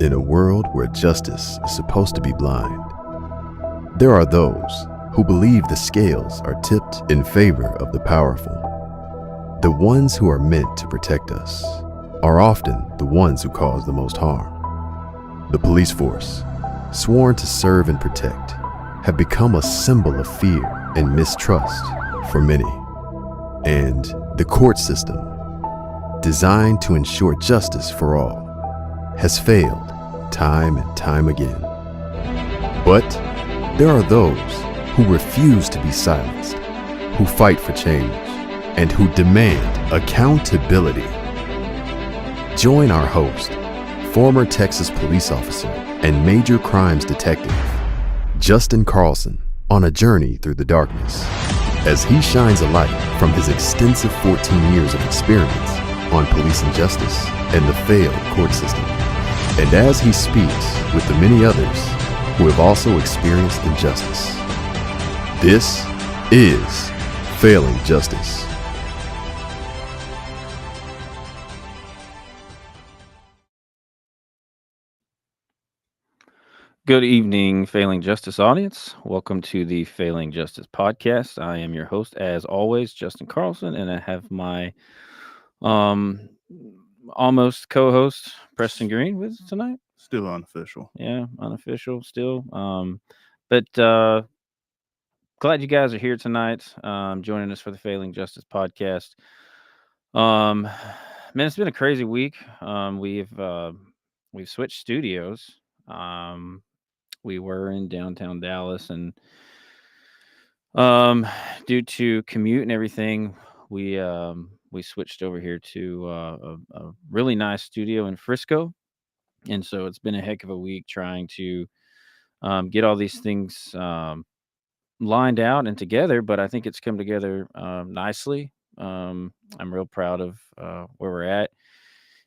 In a world where justice is supposed to be blind, there are those who believe the scales are tipped in favor of the powerful. The ones who are meant to protect us are often the ones who cause the most harm. The police force, sworn to serve and protect, have become a symbol of fear and mistrust for many. And the court system, designed to ensure justice for all, has failed time and time again. But there are those who refuse to be silenced, who fight for change, and who demand accountability. Join our host, former Texas police officer and major crimes detective, Justin Carlson, on a journey through the darkness as he shines a light from his extensive 14 years of experience on police injustice and the failed court system. And as he speaks with the many others who have also experienced injustice. This is Failing Justice. Good evening, Failing Justice audience. Welcome to the Failing Justice podcast. I am your host, as always, Justin Carlson, and I have my um almost co-host Preston Green with us tonight. Still unofficial. Yeah, unofficial still. But glad you guys are here tonight, joining us for the Failing Justice podcast. Um, man, it's been a crazy week. We've switched studios. We were in downtown Dallas, and due to commute and everything, we switched over here to a really nice studio in Frisco, and so it's been a heck of a week trying to get all these things lined out and together. But I think it's come together nicely. I'm real proud of where we're at,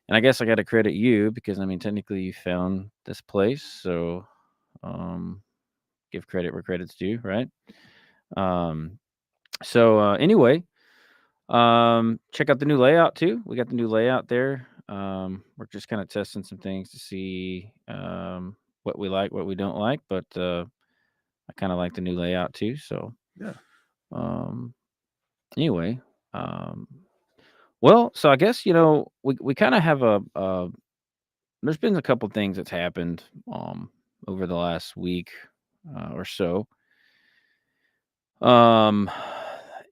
and I guess I got to credit you because I mean technically you found this place, so um, give credit where credit's due, right? Um, anyway, check out the new layout too. We got the new layout there. We're just kind of testing some things to see what we like, what we don't like, but I kind of like the new layout too. So Yeah. um, anyway, um, well, so I guess we kind of have a. There's been a couple things that's happened over the last week or so. Um,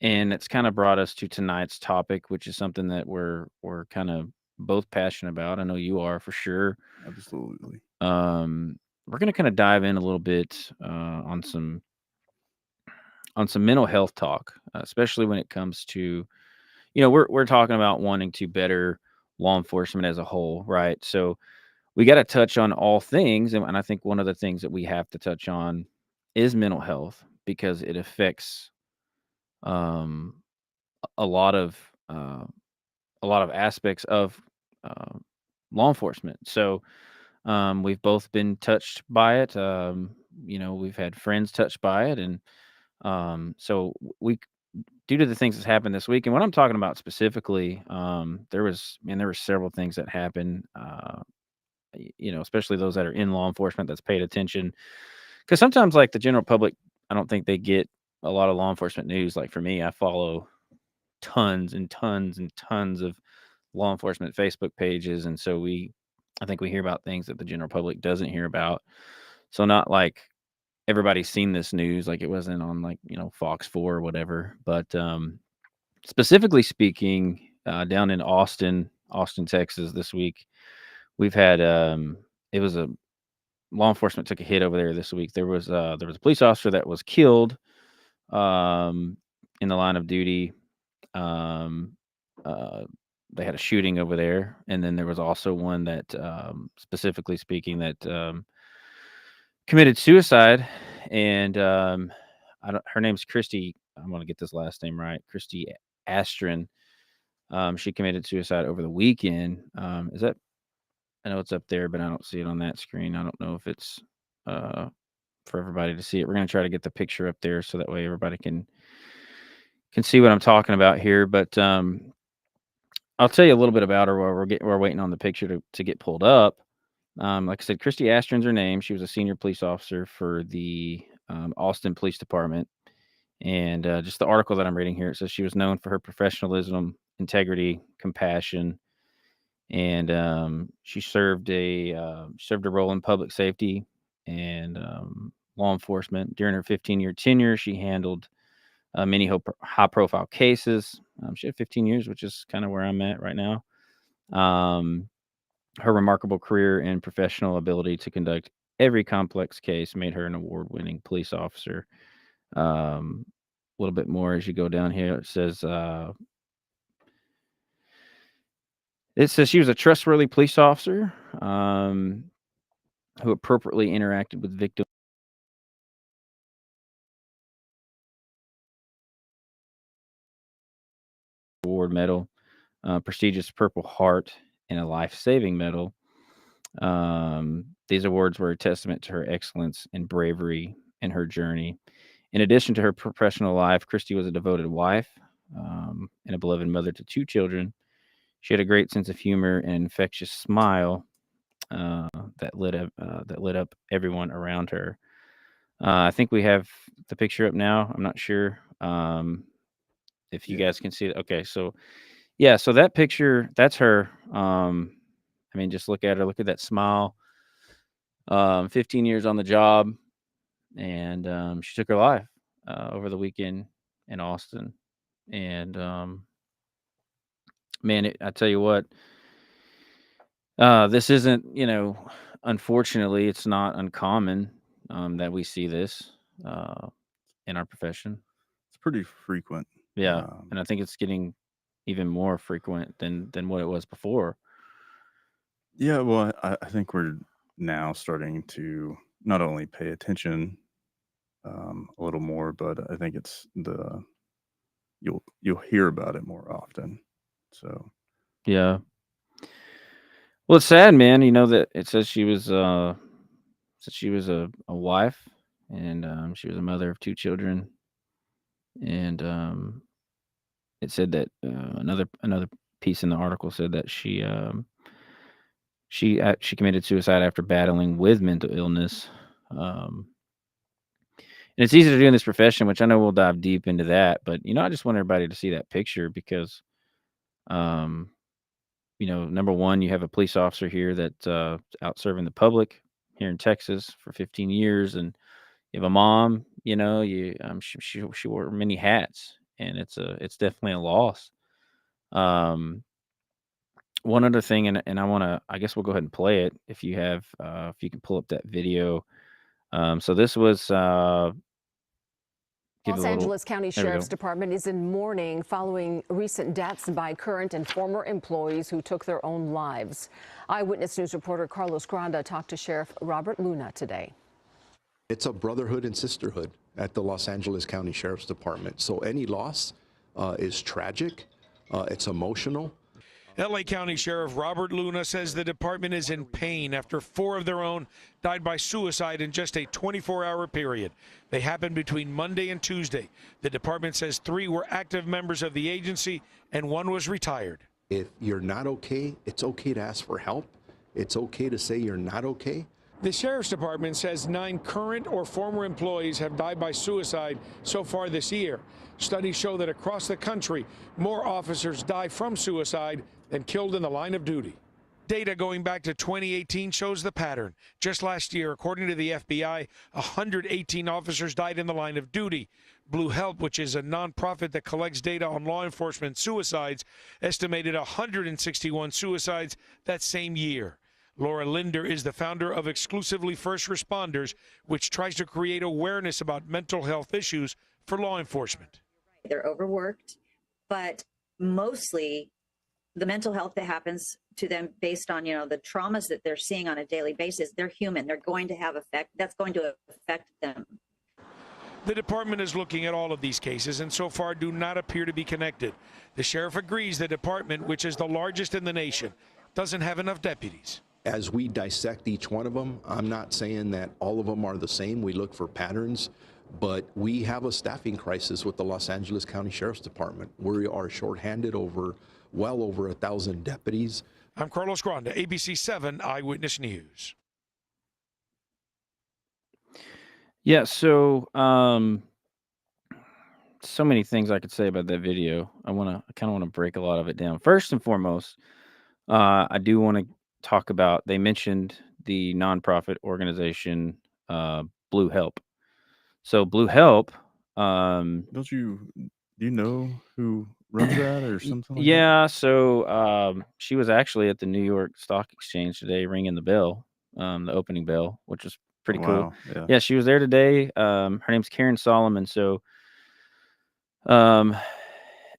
and it's kind of brought us to tonight's topic, which is something that we're kind of both passionate about. I know you are for sure. Absolutely. We're gonna kind of dive in a little bit on some mental health talk, especially when it comes to we're talking about wanting to better law enforcement as a whole, right? So we got to touch on all things, and I think one of the things that we have to touch on is mental health because it affects um a lot of uh, a lot of aspects of uh, law enforcement. So we've both been touched by it. We've had friends touched by it, and so we, due to the things that's happened this week, and what I'm talking about specifically, there were several things that happened. Especially those that are in law enforcement that's paid attention, because sometimes, like the general public, I don't think they get a lot of law enforcement news. Like for me, I follow tons and tons and tons of law enforcement Facebook pages, and so I think we hear about things that the general public doesn't hear about. So not like everybody's seen this news, like it wasn't on like Fox 4 or whatever. But specifically speaking, down in Austin, Texas, this week we've had it was a law enforcement took a hit over there this week. There was a police officer that was killed um, in the line of duty. Um, uh, they had a shooting over there, and then there was also one that, specifically speaking, that committed suicide. And her name's Christy. I'm going to get this last name right. Christy Astron. She committed suicide over the weekend. Is that? I know it's up there, but I don't see it on that screen. I don't know if it's uh, for everybody to see it. We're going to try to get the picture up there so that way everybody can see what I'm talking about here. But I'll tell you a little bit about her while we're waiting on the picture to get pulled up. Like I said, Christy Astron's her name. She was a senior police officer for the Austin Police Department. And just the article that I'm reading here, it says she was known for her professionalism, integrity, compassion, and she served a role in public safety and law enforcement. During her 15-year tenure, she handled many high-profile cases. She had 15 years, which is kind of where I'm at right now. Her remarkable career and professional ability to conduct every complex case made her an award-winning police officer. A little bit more as you go down here. It says she was a trustworthy police officer who appropriately interacted with victims. Award medal, prestigious Purple Heart, and a life-saving medal. These awards were a testament to her excellence and bravery in her journey. In addition to her professional life, Christy was a devoted wife and a beloved mother to 2 children. She had a great sense of humor and an infectious smile that lit up everyone around her. I think we have the picture up now. I'm not sure if you Yeah. guys can see it. Okay, so yeah, so that picture, that's her. I mean, just look at her. Look at that smile. 15 years on the job, and she took her life over the weekend in Austin. And man, I tell you what, this isn't, unfortunately, it's not uncommon that we see this in our profession. It's pretty frequent. Yeah, and I think it's getting even more frequent than what it was before. Yeah, well, I think we're now starting to not only pay attention a little more, but I think it's you'll hear about it more often. So Yeah. Well, it's sad, man. You know that it says she was a wife, and she was a mother of 2 children, and it said that another piece in the article said that she committed suicide after battling with mental illness. And it's easy to do in this profession, which I know we'll dive deep into that. But I just want everybody to see that picture because, number one, you have a police officer here that's out serving the public here in Texas for 15 years, and you have a mom. She wore many hats, and it's definitely a loss. One other thing, and I guess we'll go ahead and play it if you can pull up that video. So this was Los Angeles County Sheriff's Department is in mourning following recent deaths by current and former employees who took their own lives. Eyewitness News reporter Carlos Granda talked to Sheriff Robert Luna today. It's a brotherhood and sisterhood at the Los Angeles County Sheriff's Department. So any loss is tragic. It's emotional. LA County Sheriff Robert Luna says the department is in pain after 4 of their own died by suicide in just a 24-hour period. They happened between Monday and Tuesday. The department says 3 were active members of the agency and 1 was retired. If you're not okay, it's okay to ask for help. It's okay to say you're not okay. The Sheriff's Department says 9 current or former employees have died by suicide so far this year. Studies show that across the country, more officers die from suicide than killed in the line of duty. Data going back to 2018 shows the pattern. Just last year, according to the FBI, 118 officers died in the line of duty. Blue Help, which is a nonprofit that collects data on law enforcement suicides, estimated 161 suicides that same year. Laura Linder is the founder of Exclusively First Responders, which tries to create awareness about mental health issues for law enforcement. They're overworked, but mostly the mental health that happens to them based on, the traumas that they're seeing on a daily basis, they're human. They're going to have that's going to affect them. The department is looking at all of these cases and so far do not appear to be connected. The sheriff agrees the department, which is the largest in the nation, doesn't have enough deputies. As we dissect each one of them, I'm not saying that all of them are the same. We look for patterns, but we have a staffing crisis with the Los Angeles County Sheriff's Department. We are shorthanded well over 1,000 deputies. I'm Carlos Granda, ABC 7 Eyewitness News. Yeah, so so many things I could say about that video. I kind of want to break a lot of it down. First and foremost, I do want to talk about, they mentioned the nonprofit organization Blue Help. So Blue Help, Do you know who runs that or something like that? yeah. So she was actually at the New York Stock Exchange today, ringing the bell, the opening bell, which was pretty cool. Wow. Yeah. Yeah, she was there today. Her name's Karen Solomon. So, and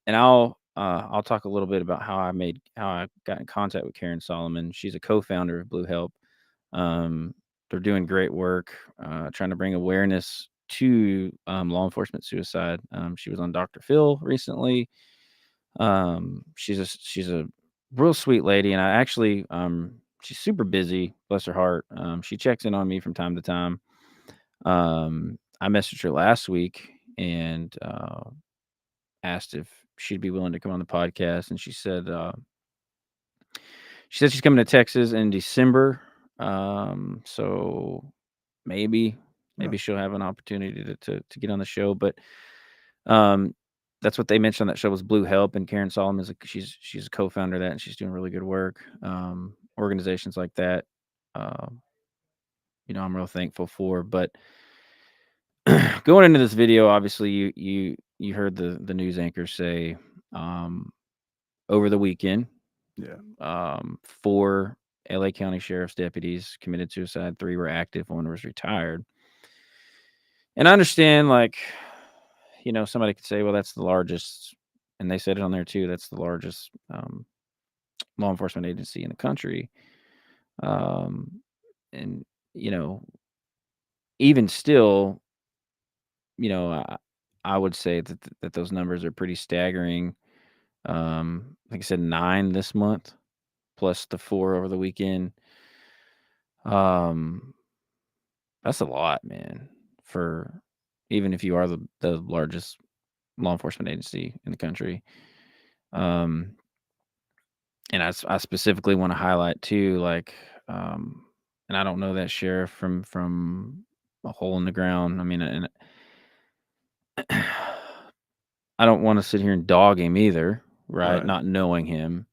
I'll talk a little bit about how I got in contact with Karen Solomon. She's a co-founder of Blue Help. They're doing great work, trying to bring awareness to law enforcement suicide. She was on Dr. Phil recently. She's a real sweet lady, and I actually she's super busy, bless her heart. She checks in on me from time to time. I messaged her last week and asked if she'd be willing to come on the podcast, and she said she's coming to Texas in December. So maybe Yeah. she'll have an opportunity to get on the show. But that's what they mentioned on that show was Blue Help, and Karen Solomon is she's a co-founder of that, and she's doing really good work. Organizations like that, I'm real thankful for. But going into this video, obviously you heard the news anchor say over the weekend, Yeah. 4 LA County Sheriff's deputies committed suicide. 3 were active. 1 was retired. And I understand, like, somebody could say, well, that's the largest, and they said it on there too, that's the largest law enforcement agency in the country. And, even still, I would say that those numbers are pretty staggering. Like I said, 9 this month, plus the 4 over the weekend. That's a lot, man, for even if you are the largest law enforcement agency in the country. And I specifically want to highlight too, like, and I don't know that sheriff from a hole in the ground. I mean, and I don't want to sit here and dog him either, right? Right. Not knowing him.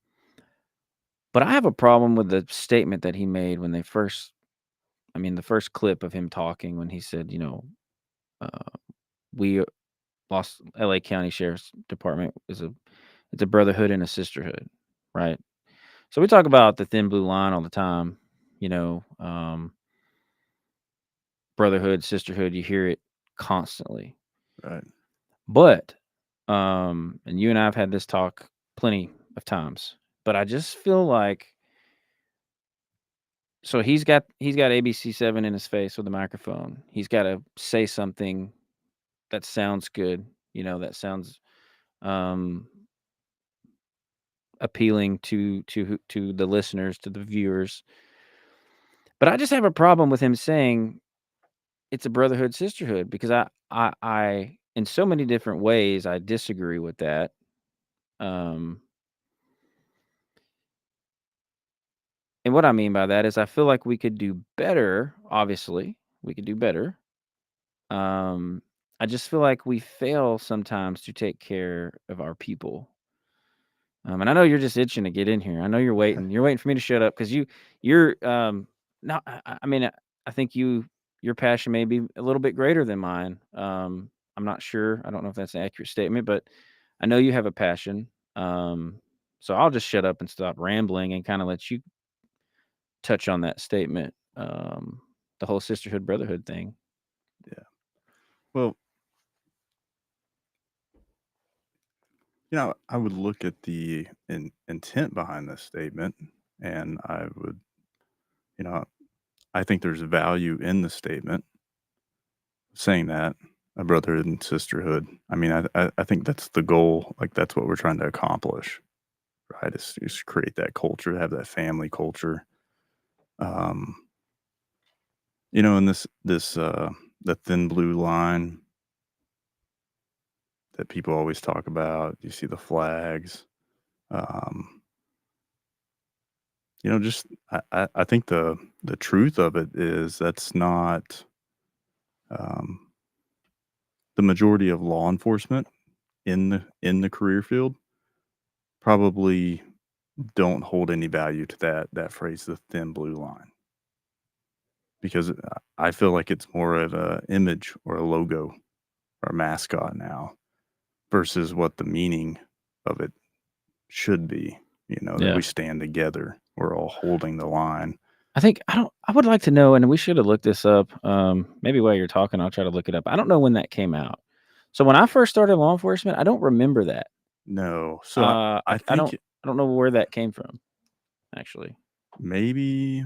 But I have a problem with the statement that he made when the first clip of him talking, when he said, uh, we lost LA County Sheriff's Department it's a brotherhood and a sisterhood, right? So we talk about the thin blue line all the time, brotherhood, sisterhood, you hear it constantly. Right. But and you and I have had this talk plenty of times, but I just feel like, so he's got ABC 7 in his face with a microphone. He's got to say something that sounds good, that sounds um appealing to the listeners, to the viewers. But I just have a problem with him saying it's a brotherhood, sisterhood, because I in so many different ways I disagree with that. Um and what I mean by that is I feel like we could do better. Obviously, we could do better. I just feel like we fail sometimes to take care of our people. And I know you're just itching to get in here. I know you're waiting. You're waiting for me to shut up because you're not. I mean, I think your passion may be a little bit greater than mine. I'm not sure. I don't know if that's an accurate statement, but I know you have a passion. So I'll just shut up and stop rambling and kind of let you touch on that statement. The whole sisterhood brotherhood thing. Yeah. Well, I would look at the intent behind this statement, and I would, I think there's value in the statement saying that a brotherhood and sisterhood. I mean, I think that's the goal. Like, that's what we're trying to accomplish, right? Is create that culture, have that family culture. And this the thin blue line that people always talk about. You see the flags. Just I think the truth of it is that's not um, the majority of law enforcement in the career field probably don't hold any value to that phrase, the thin blue line, because I feel like it's more of a image or a logo or a mascot now versus what the meaning of it should be. That Yeah. we stand together, we're all holding the line. I would like to know, and we should have looked this up. Maybe while you're talking, I'll try to look it up. I don't know when that came out. So when I first started law enforcement, I don't remember that. No, so I I think don't know where that came from, actually. maybe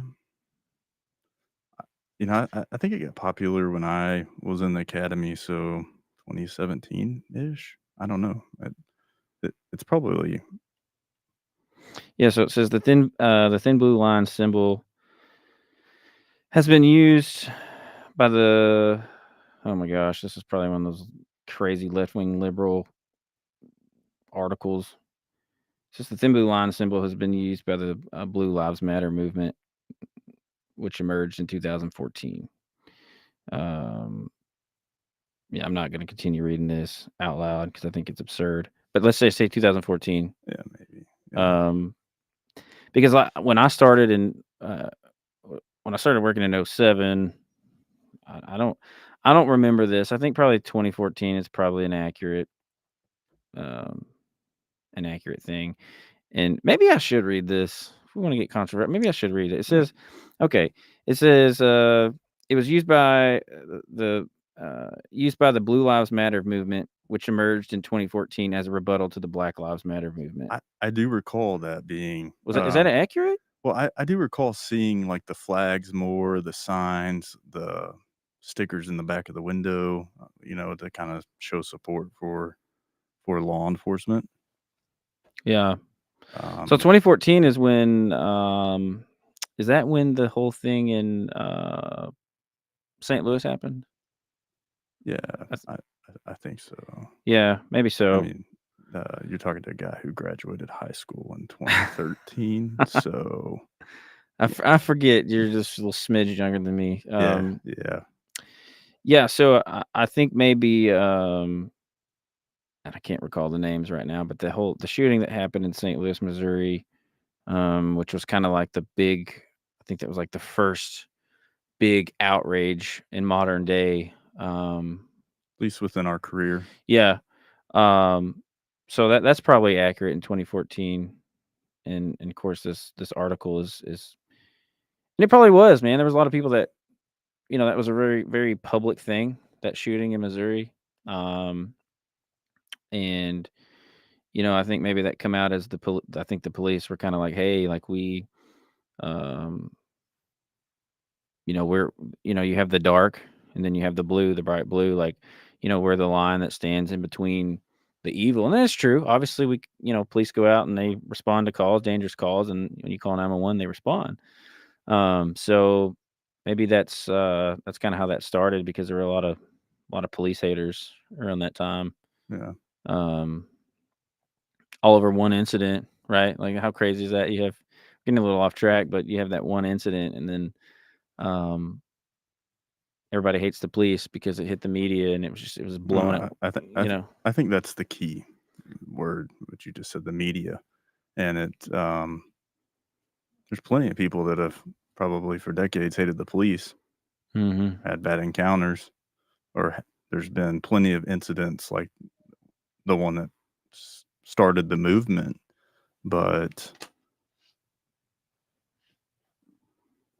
I think it got popular when I was in the academy, so 2017-ish? I don't know. It's probably Yeah, so it says the thin blue line symbol has been used by the oh my gosh, this is probably one of those crazy left-wing liberal articles. It's just the thin blue line symbol has been used by the Blue Lives Matter movement, which emerged in 2014. Um, yeah, I'm not going to continue reading this out loud because I think it's absurd. But let's say 2014. yeah, maybe. Yeah. Um, because when I started when I started working in 07, I don't remember this. I think probably 2014 is probably um, an accurate thing. And maybe I should read this. If we want to get controversial, maybe I should read it. It says, okay, it says it was used by the Blue Lives Matter movement, which emerged in 2014 as a rebuttal to the Black Lives Matter movement. I do recall that being Is that accurate? well, I do recall seeing, like, the flags more, the signs, the stickers in the back of the window, to kinda show support for law enforcement. Yeah. Um, So 2014 is when is that when the whole thing in St. Louis happened? yeah, I th- I I think so. Yeah, maybe I so. mean, you're talking to a guy who graduated high school in 2013, so I forget you're just a little smidge younger than me. yeah. Yeah, so I think maybe and I can't recall the names right now, but the shooting that happened in St. Louis, Missouri, which was kind of like I think that was like the first big outrage in modern day. At least within our career. Yeah. So that's probably accurate in 2014. And of course this article is and it probably was, man. There was a lot of people that that was a very, very public thing, that shooting in Missouri. Um, and I think maybe that come out as I think the police were kind of like, hey, like um, we're, you have the dark and then you have the blue, the bright blue, like, we're the line that stands in between the evil. And that's true. Obviously, police go out and they respond to calls, dangerous calls. And when you call 911, they respond. So maybe that's kind of how that started because there were a lot of police haters around that time. Yeah. Um, all over one incident, right? Like how crazy is that? You have getting a little off track, but you have that one incident, and then um, everybody hates the police because it hit the media and it was blowing No, up. I think that's the key word, what you just said, the media. And there's plenty of people that have probably for decades hated the police, Mm-hmm. had bad encounters, or there's been plenty of incidents like the one that started the movement. But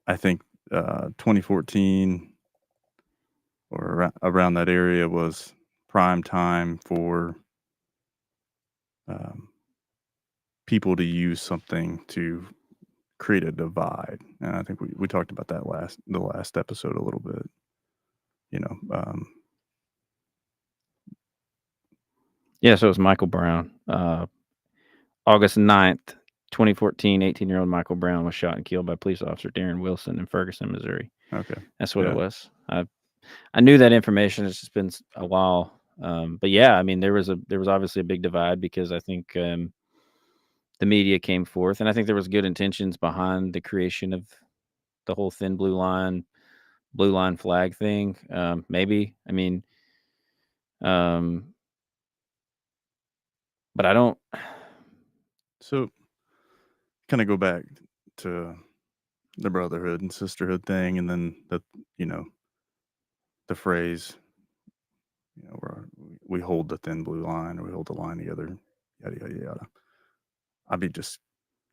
I think 2014 or around that area was prime time for um, people to use something to create a divide. And I think we talked about that the last episode a little bit. You know, Yeah, so it was Michael Brown. August 9th, 2014, 18-year-old Michael Brown was shot and killed by police officer Darren Wilson in Ferguson, Missouri. okay. That's what it Yeah. was. I knew that information. It's just been a while. But yeah, I mean, there was obviously a big divide because I think, the media came forth, and I think there was good intentions behind the creation of the whole thin blue line flag thing. Maybe, I mean, um, but I don't. So kind of go back to the brotherhood and sisterhood thing, and then you know, the phrase, where we hold the thin blue line, or we hold the line together, yada yada yada. I'll be just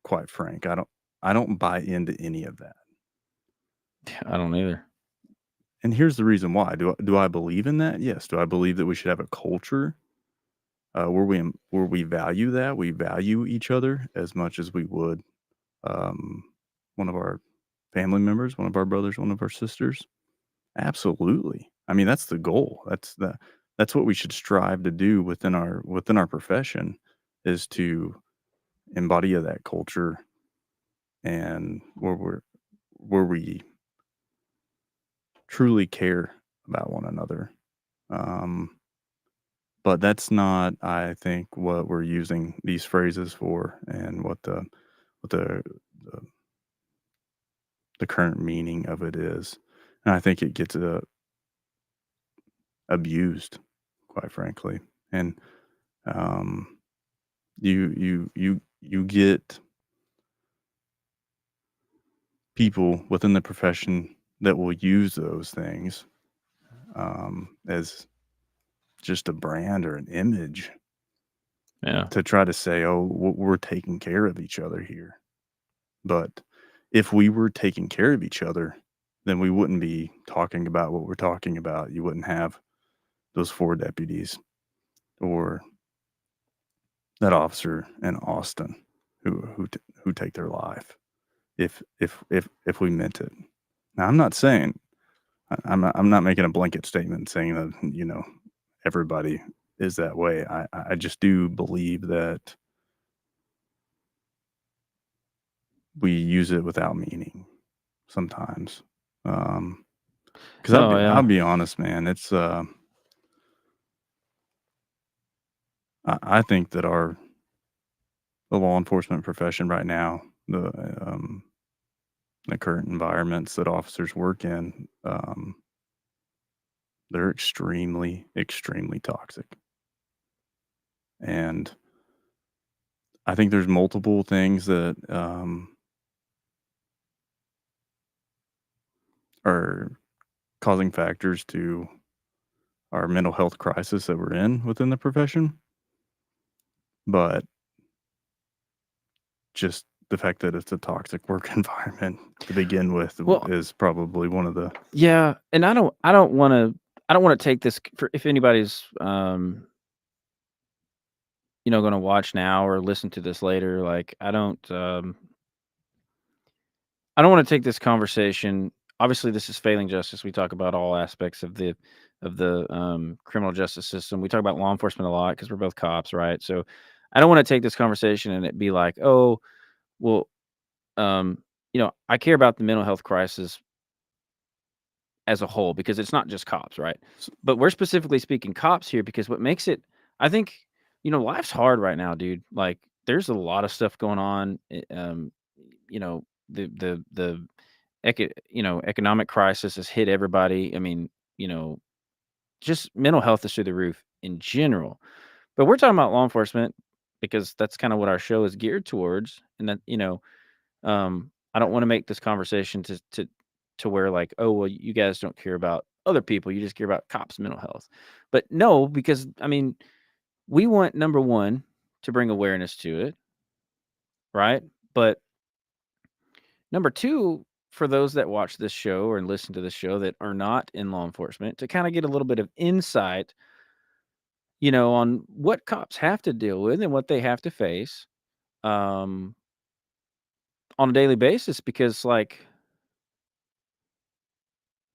quite frank. I don't buy into any of that. I don't either. And here's the reason why. Do I believe in that? Yes. Do I believe that we should have a culture where we value that? We value each other as much as we would one of our family members, one of our brothers, one of our sisters. Absolutely. I mean, that's the goal. That's what we should strive to do within our profession, is to embody that culture, and where we truly care about one another. But that's not, I think, what we're using these phrases for, and what the the current meaning of it is. And I think it gets abused, quite frankly. And you get people within the profession that will use those things as just a brand or an image, Yeah. to try to say, oh, we're taking care of each other here. But if we were taking care of each other, then we wouldn't be talking about what we're talking about. You wouldn't have those 4 deputies, or that officer in Austin who take their life, if we meant it. Now, I'm not saying, I'm not making a blanket statement saying that everybody is that way. I just do believe that we use it without meaning sometimes. Because Oh yeah. I'll be honest, man. It's I think that the law enforcement profession right now, the current environments that officers work in, they're extremely, extremely toxic. And I think there's multiple things that are causing factors to our mental health crisis that we're in within the profession. But just the fact that it's a toxic work environment to begin with Well, is probably one of the yeah, and I don't want to take this for, if anybody's going to watch now or listen to this later. Like, I don't want to take this conversation. Obviously, this is Failing Justice. We talk about all aspects of the criminal justice system. We talk about law enforcement a lot because we're both cops, right? So I don't want to take this conversation and it be like, oh, well, I care about the mental health crisis as a whole, because it's not just cops, right? But we're specifically speaking cops here, because what makes it, I think, life's hard right now, dude. Like, there's a lot of stuff going on. The economic crisis has hit everybody. I mean, just mental health is through the roof in general. But we're talking about law enforcement because that's kind of what our show is geared towards. And that, I don't want to make this conversation to where, like, oh, well, you guys don't care about other people. You just care about cops' mental health. But no, because I mean, we want, number one, to bring awareness to it, right? But number two, for those that watch this show or listen to this show that are not in law enforcement, to kind of get a little bit of insight, on what cops have to deal with and what they have to face on a daily basis. Because, like,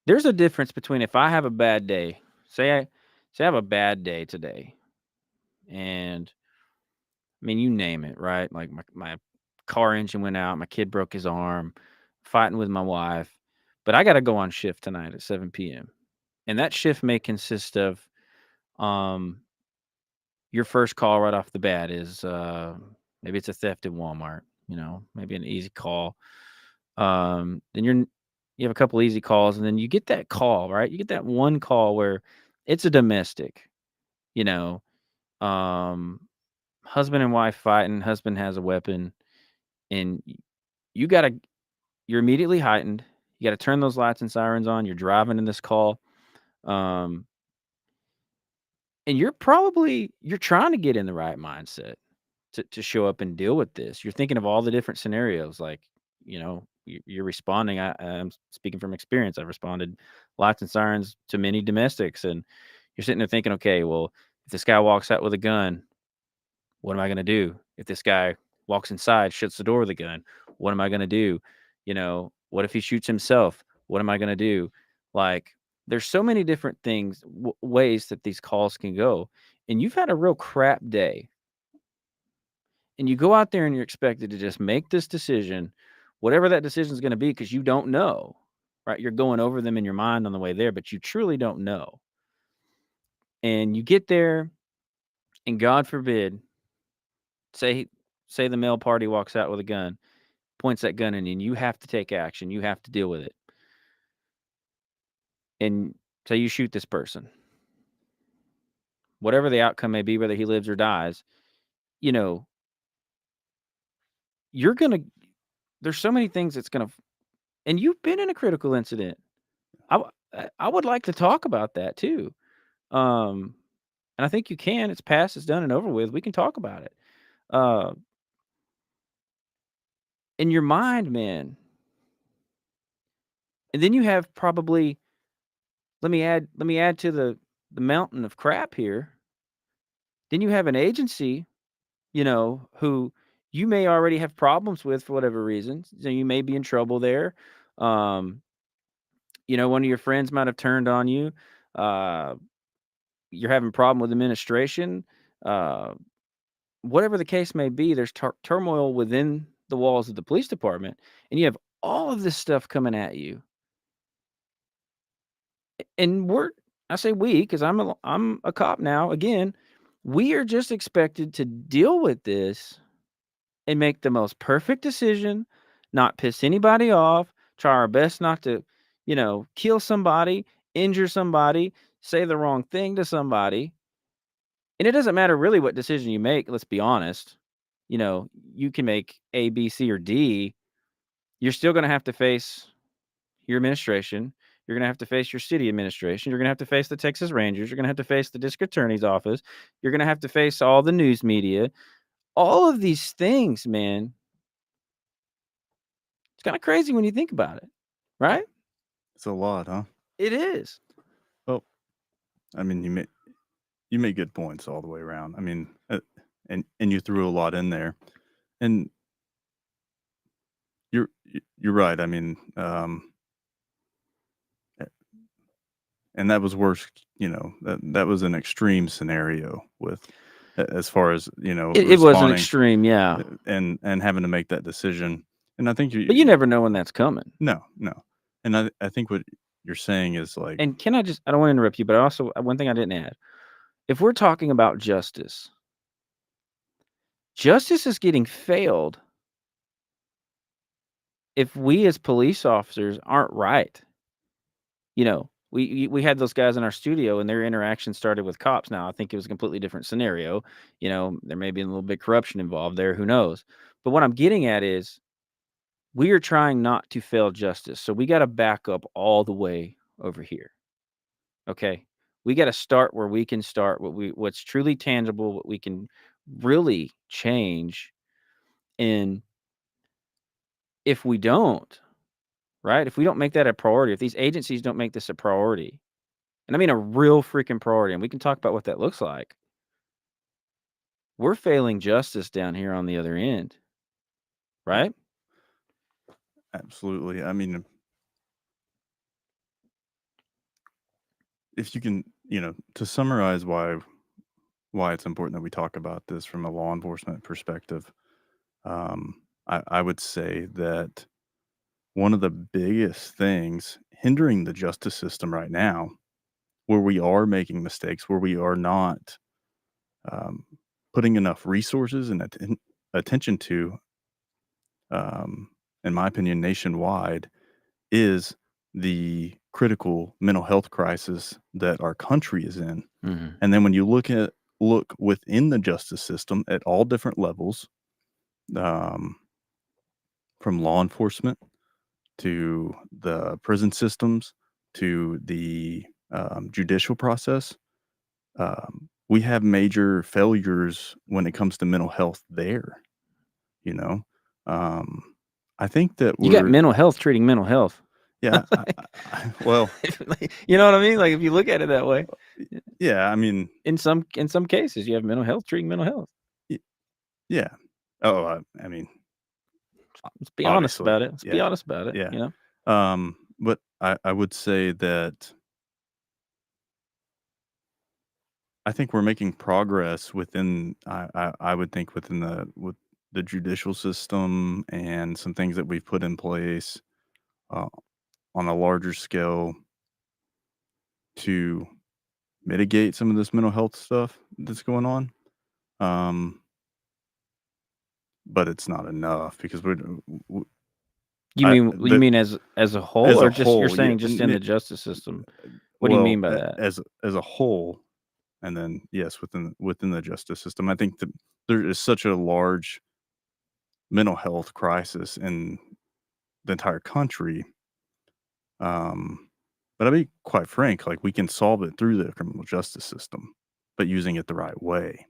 there's a difference between, if I have a bad day, say I have a bad day today, and I mean, you name it, right? Like, my car engine went out, my kid broke his arm, fighting with my wife, but I got to go on shift tonight at 7 p.m. And that shift may consist of, your first call right off the bat is, Maybe it's a theft in Walmart, maybe an easy call. Then you have a couple easy calls, and then you get that call, right? You get that one call where it's a domestic, you know, um, husband and wife fighting, husband has a weapon, and you gotta you're immediately heightened. You gotta turn those lights and sirens on. You're driving in this call. Um, and you're trying to get in the right mindset to show up and deal with this. You're thinking of all the different scenarios, like, you're responding. I'm speaking from experience. I've responded lights and sirens to many domestics, and you're sitting there thinking, okay, well, if this guy walks out with a gun, what am I going to do? If this guy walks inside, shuts the door with a gun, what am I going to do? What if he shoots himself? What am I going to do? Like, there's so many different things, ways that these calls can go. And you've had a real crap day. And you go out there and you're expected to just make this decision, whatever that decision is going to be, because you don't know, right? You're going over them in your mind on the way there, but you truly don't know. And you get there, and God forbid, say the male party walks out with a gun, points that gun in you, and you have to take action. You have to deal with it. And say you shoot this person. Whatever the outcome may be, whether he lives or dies, you're going to, there's so many things that's going to, and you've been in a critical incident. I would like to talk about that too. And I think you can. It's past, it's done and over with. We can talk about it. In your mind, man. And then you have probably, let me add to the mountain of crap here. Then you have an agency, who you may already have problems with for whatever reason. So you may be in trouble there. One of your friends might have turned on you. You're having a problem with administration. Whatever the case may be, there's turmoil within the walls of the police department, and you have all of this stuff coming at you. And I say we, because I'm a cop now. Again, we are just expected to deal with this and make the most perfect decision, not piss anybody off, try our best not to, kill somebody, injure somebody, say the wrong thing to somebody. And it doesn't matter really what decision you make. Let's be honest. You can make A, B, C, or D. You're still going to have to face your administration. You're going to have to face your city administration. You're going to have to face the Texas Rangers. You're going to have to face the district attorney's office. You're going to have to face all the news media. All of these things, man. It's kind of crazy when you think about it, right? It's a lot, huh? It is. Well, I mean, you make good points all the way around. I mean, and you threw a lot in there, and you're right. I mean, and that was worse. That was an extreme scenario with, as far as it was an extreme, yeah, and having to make that decision. And I think but you never know when that's coming. No, and I think what you're saying is like, and I don't want to interrupt you, but also one thing I didn't add. If we're talking about justice is getting failed if we as police officers aren't right. We had those guys in our studio, and their interaction started with cops. Now, I think it was a completely different scenario. There may be a little bit of corruption involved there. Who knows? But what I'm getting at is we are trying not to fail justice. So we got to back up all the way over here. Okay? We got to start where we can start, what's truly tangible, what we can really change. And if we don't, right? If we don't make that a priority, if these agencies don't make this a priority, and I mean a real freaking priority, and we can talk about what that looks like, we're failing justice down here on the other end, right? Absolutely. I mean, if you can, to summarize why it's important that we talk about this from a law enforcement perspective, I would say that one of the biggest things hindering the justice system right now, where we are making mistakes, where we are not putting enough resources and attention to, in my opinion, nationwide, is the critical mental health crisis that our country is in. Mhm. And then when you look within the justice system at all different levels, um, from law enforcement to the prison systems to the judicial process, we have major failures when it comes to mental health there. You know, um, I think that You got we're mental health treating mental health. yeah. Well, You know what I mean? Like if you look at it that way, yeah. I mean, in some cases, you have mental health treating mental health. yeah. Oh, I mean, Let's be honest obviously, about it. Let's be yeah, honest about it. yeah. You know, But I would say that I think we're making progress within. I would think within the judicial system and some things that we've put in place uh, on a larger scale to mitigate some of this mental health stuff that's going on. Um, but it's not enough because you mean as a whole, as a or just you're whole, yeah, saying just in the justice system? What do you well, mean by that? as a whole, and then yes, within the justice system, I think that there is such a large mental health crisis in the entire country. Um, but I'll be quite frank, like we can solve it through the criminal justice system, but using it the right way.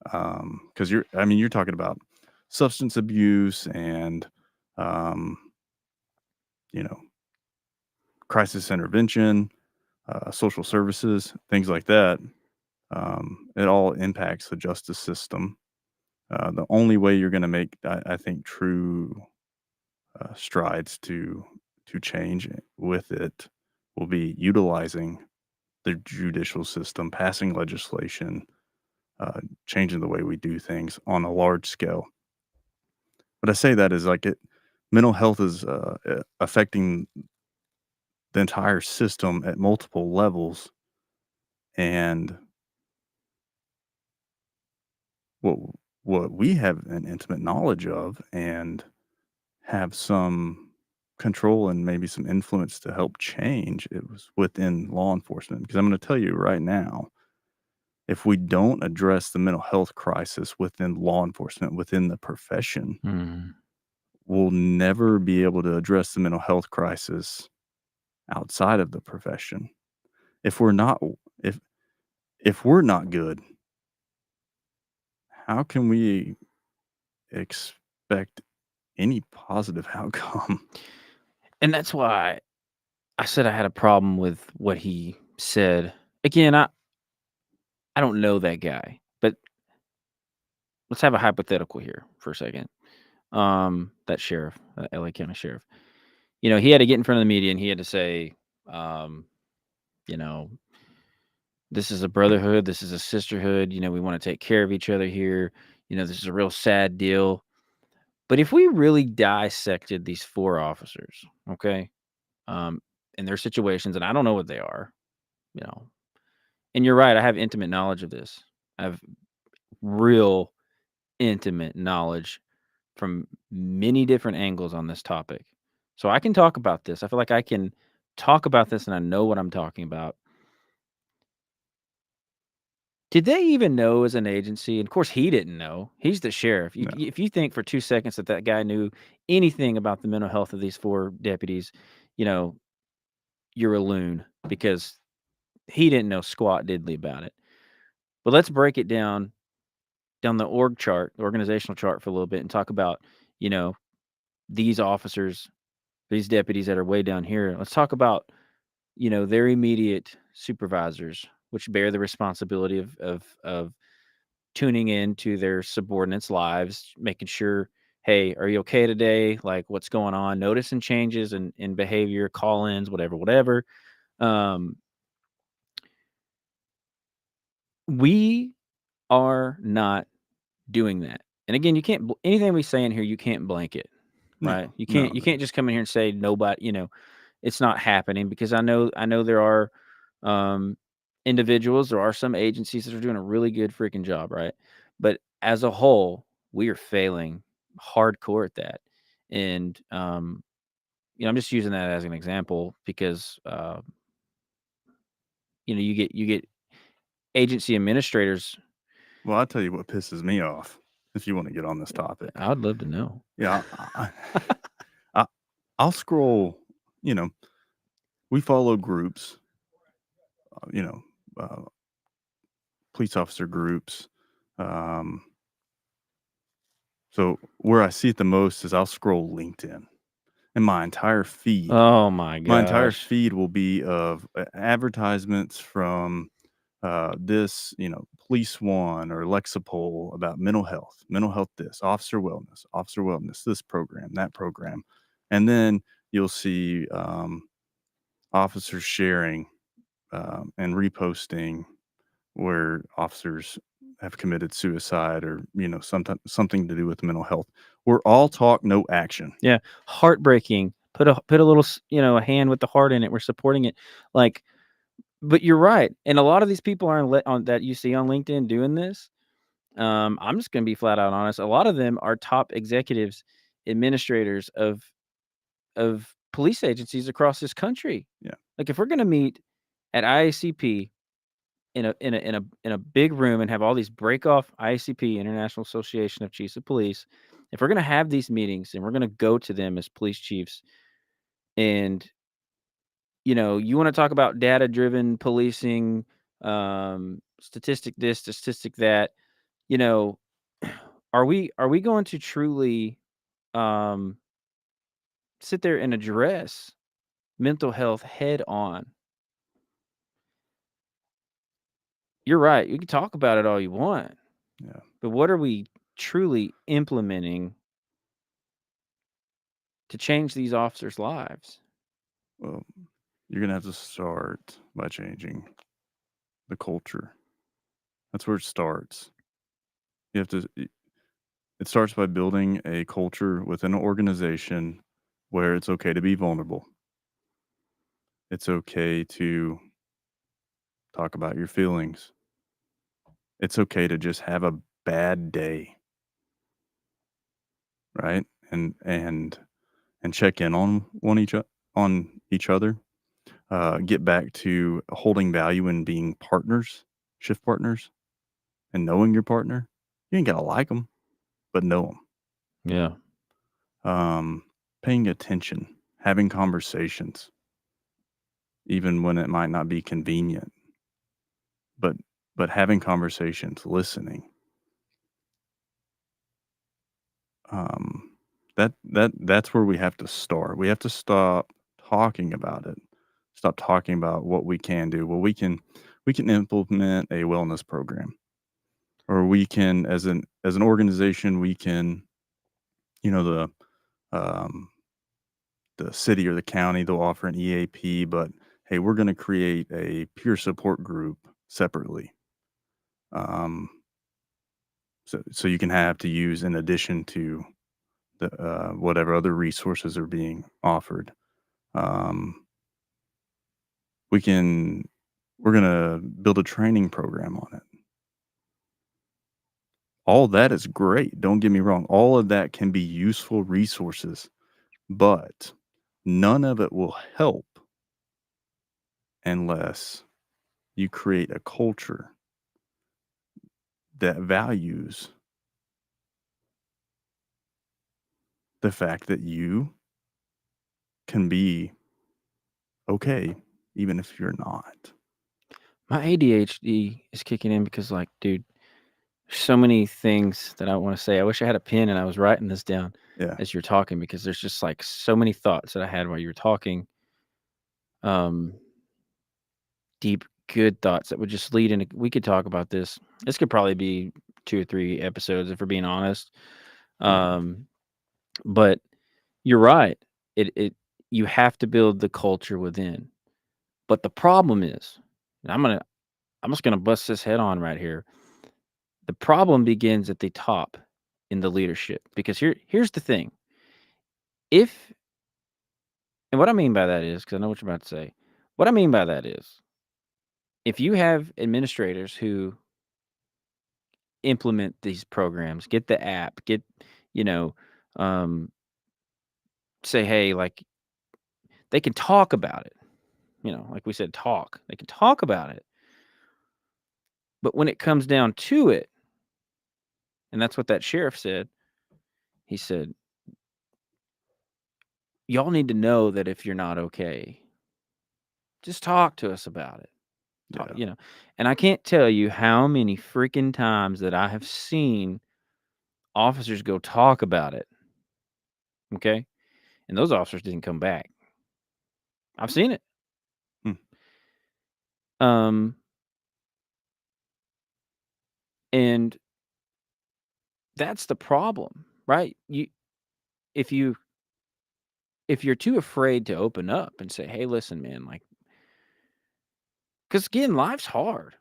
Because you're talking about substance abuse and um, you know, crisis intervention, social services, things like that. It all impacts the justice system. The only way you're going to make, I think, true strides to change with it will be utilizing the judicial system, passing legislation, changing the way we do things on a large scale. But I say that is like mental health is affecting the entire system at multiple levels, and what what we have an intimate knowledge of and have some control and maybe some influence to help change, it was within law enforcement. Because I'm going to tell you right now, if we don't address the mental health crisis within law enforcement, within the profession, Mhm. we'll never be able to address the mental health crisis outside of the profession. If we're not, if if we're not good, how can we expect any positive outcome? And that's why I said I had a problem with what he said. Again, I don't know that guy, but let's have a hypothetical here for a second. That sheriff, LA County sheriff, he had to get in front of the media and he had to say, um, you know, this is a brotherhood, this is a sisterhood, we want to take care of each other here. This is a real sad deal. But if we really dissected these four officers, okay, um, and their situations, and I don't know what they are, you know, and you're right, I have intimate knowledge of this. I have real intimate knowledge from many different angles on this topic. So I can talk about this. I feel like I can talk about this and I know what I'm talking about. Did they even know as an agency? And of course, he didn't know. He's the sheriff. No. If you think for 2 seconds that guy knew anything about the mental health of these four deputies, you know, you're a loon because he didn't know squat diddly about it. But let's break it down the organizational chart for a little bit and talk about, you know, these officers, these deputies that are way down here. Let's talk about, their immediate supervisors, which bear the responsibility of tuning into their subordinates' lives, making sure, hey, are you okay today? Like, what's going on? Noticing changes in behavior, call-ins, whatever. Um, we are not doing that. And again, you can't anything we say in here, you can't blanket, right? No, You no, can't you can't just come in here and say nobody, it's not happening because I know there are um individuals, there are some agencies that are doing a really good freaking job, right? But as a whole, we are failing hardcore at that. And I'm just using that as an example because you get agency administrators. Well, I'll tell you what pisses me off if you want to get on this topic. I'd love to know. Yeah, I'll scroll. We follow groups. Police officer groups. So where I see it the most is I'll scroll LinkedIn, and my entire feed. Oh my My entire gosh. feed will be of advertisements from this, Police One or Lexapol about mental health this, officer wellness, this program, that program. And then you'll see officers sharing and reposting where officers have committed suicide or, something to do with mental health. We're all talk, no action. Yeah, heartbreaking. Put a little, a hand with the heart in it. We're supporting it. Like, but you're right. And a lot of these people on that you see on LinkedIn doing this. I'm just going to be flat out honest. A lot of them are top executives, administrators of police agencies across this country. Yeah. Like if we're going to meet at IACP in a big room and have all these break off IACP, International Association of Chiefs of Police, if we're going to have these meetings and we're going to go to them as police chiefs, and you want to talk about data driven policing, statistic this, statistic that, are we going to truly sit there and address mental health head on? You're right. You can talk about it all you want. Yeah. But what are we truly implementing to change these officers' lives? Well, you're going to have to start by changing the culture. That's where it starts. It starts by building a culture within an organization where it's okay to be vulnerable. It's okay to talk about your feelings. It's okay to just have a bad day. Right? And check in on each other. Get back to holding value in being partners, shift partners, and knowing your partner. You ain't gotta like them, but know them. Yeah. Paying attention, having conversations, even when it might not be convenient, but having conversations, listening. That's where we have to start. We have to stop talking about it. Stop talking about what we can do. Well, we can implement a wellness program, or we can, as an organization, we can, the city or the county, they'll offer an EAP, but hey, we're going to create a peer support group separately. So you can have to use in addition to the whatever other resources are being offered. We're going to build a training program on it. All that is great. Don't get me wrong. All of that can be useful resources, but none of it will help unless you create a culture that values the fact that you can be okay, even if you're not. My ADHD is kicking in because, like, dude, there's so many things that I want to say. I wish I had a pen and I was writing this down Yeah. as you're talking, because there's just like so many thoughts that I had while you were talking. Deep, good thoughts that would just lead into. We could talk about this. This could probably be 2 or 3 episodes if we're being honest. But you're right. You have to build the culture within. But the problem is, and I'm just gonna bust this head on right here. The problem begins at the top in the leadership, because here's the thing. And what I mean by that is, because I know what you're about to say. What I mean by that is, if you have administrators who implement these programs, get the app, get, you know, um, say, hey, like they can talk about it, like we said, they can talk about it. But when it comes down to it, and that's what that sheriff said, he said, y'all need to know that if you're not okay, just talk to us about it. Yeah. And I can't tell you how many freaking times that I have seen officers go talk about it. Okay. And those officers didn't come back. I've seen it. Hmm. And that's the problem, right? If you if you're too afraid to open up and say, hey, listen, man, like, because again, life's hard,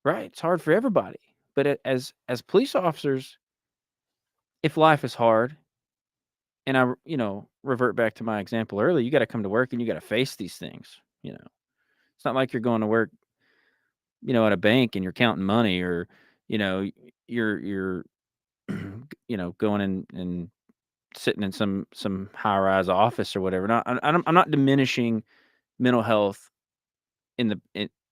right? It's hard for everybody. But as police officers, if life is hard, and I, revert back to my example earlier, you got to come to work and you got to face these things. It's not like you're going to work, at a bank and you're counting money, or, you're, going in and sitting in some high rise office or whatever. Not, I'm not diminishing mental health in the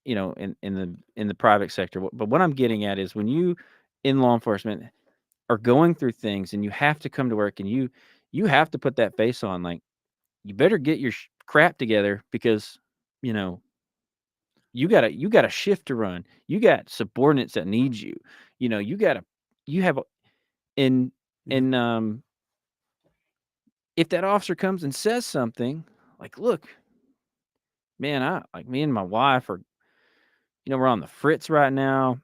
in the private sector, but what I'm getting at is when you in law enforcement are going through things and you have to come to work and you have to put that face on, like, you better get your crap together, because you know you got a shift to run. You got subordinates that need you. You have and Yeah. and if that officer comes and says something like, look, man, I like, me and my wife are, we're on the fritz right now.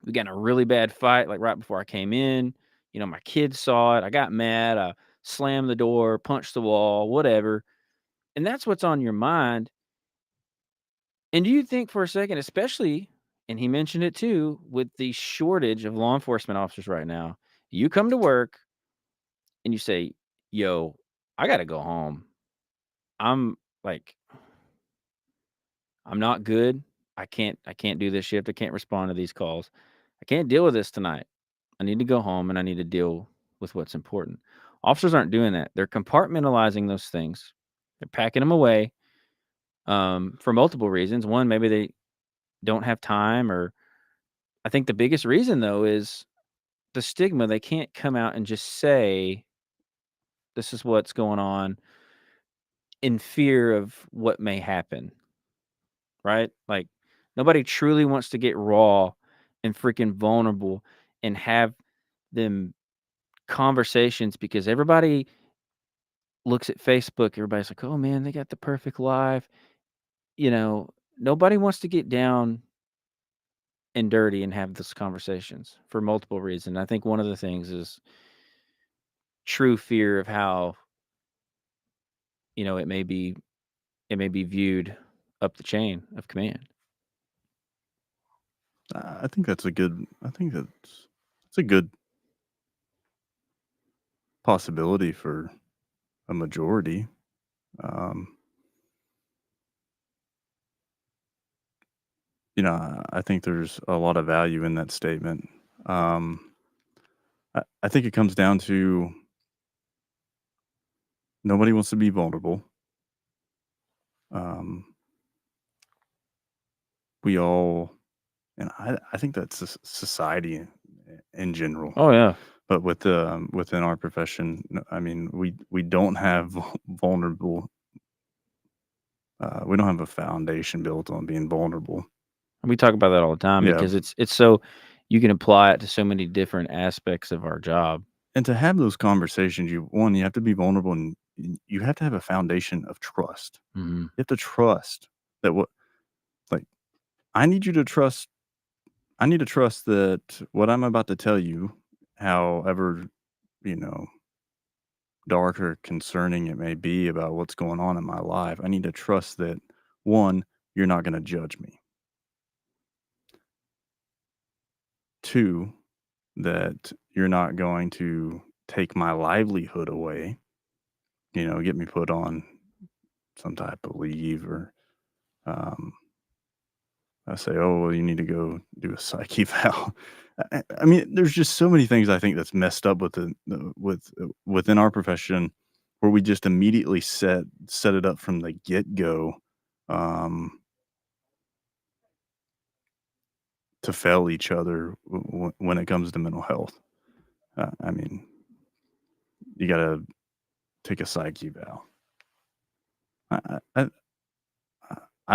We got in a really bad fight like right before I came in. My kids saw it. I got mad. I slammed the door, punched the wall, whatever. And that's what's on your mind. And do you think for a second, especially, and he mentioned it too, with the shortage of law enforcement officers right now, you come to work and you say, yo, I got to go home. I'm like, I'm not good. I can't do this shift. I can't respond to these calls. I can't deal with this tonight. I need to go home and I need to deal with what's important. Officers aren't doing that. They're compartmentalizing those things. They're packing them away, for multiple reasons. One, maybe they don't have time, or I think the biggest reason though is the stigma. They can't come out and just say, this is what's going on, in fear of what may happen, right? Like, nobody truly wants to get raw and freaking vulnerable and have them conversations, because everybody looks at Facebook, everybody's like, oh man, they got the perfect life. Nobody wants to get down and dirty and have those conversations for multiple reasons. I think one of the things is true fear of how, it may be viewed up the chain of command. I think that's a good. I think it's a good possibility for a majority. Um, I think there's a lot of value in that statement. I think it comes down to nobody wants to be vulnerable. Um, we all, and I think that's society in general. Oh yeah. But within our profession, I mean, we don't have vulnerable. We don't have a foundation built on being vulnerable. We talk about that all the time, Yeah. because it's so you can apply it to so many different aspects of our job. And to have those conversations, you have to be vulnerable, and you have to have a foundation of trust. Mm-hmm. You have to trust that I need you to trust. I need to trust that what I'm about to tell you, however, dark or concerning it may be about what's going on in my life, I need to trust that, one, you're not going to judge me. Two, that you're not going to take my livelihood away, get me put on some type of leave or say, oh, well, you need to go do a psych eval. I mean, there's just so many things I think that's messed up within our profession, where we just immediately set it up from the get go, to fail each other when it comes to mental health. I mean, you got to take a psych eval. I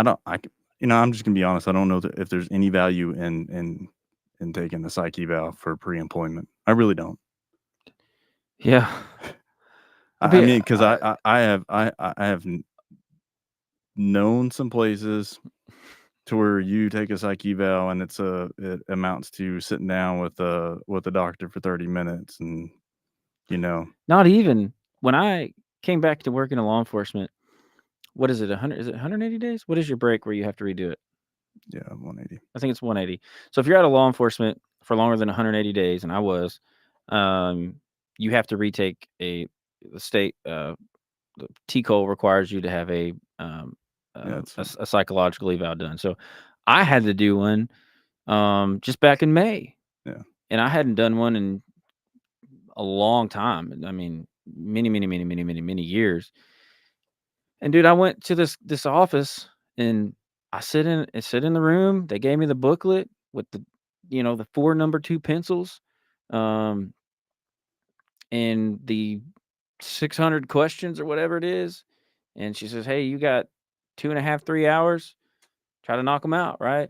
don't. I'm just gonna be honest. I don't know if there's any value in taking the psych eval for pre-employment. I really don't. Yeah. I mean, because I have known some places to where you take a psych eval and it amounts to sitting down with a doctor for 30 minutes, and Not even when I came back to work in law enforcement. What is it? 100? Is it 180 days? What is your break where you have to redo it? yeah, 180. I think it's 180. So if you're out of law enforcement for longer than 180 days, and I was, you have to retake the state. The TCOL requires you to have a psychological eval done. So I had to do one just back in May. Yeah. And I hadn't done one in a long time. I mean, many years. And dude, I went to this office and I sit in the room. They gave me the booklet with the 4 number 2 pencils, and the 600 questions or whatever it is. And she says, "Hey, you got 2.5, 3 hours. Try to knock them out, right?"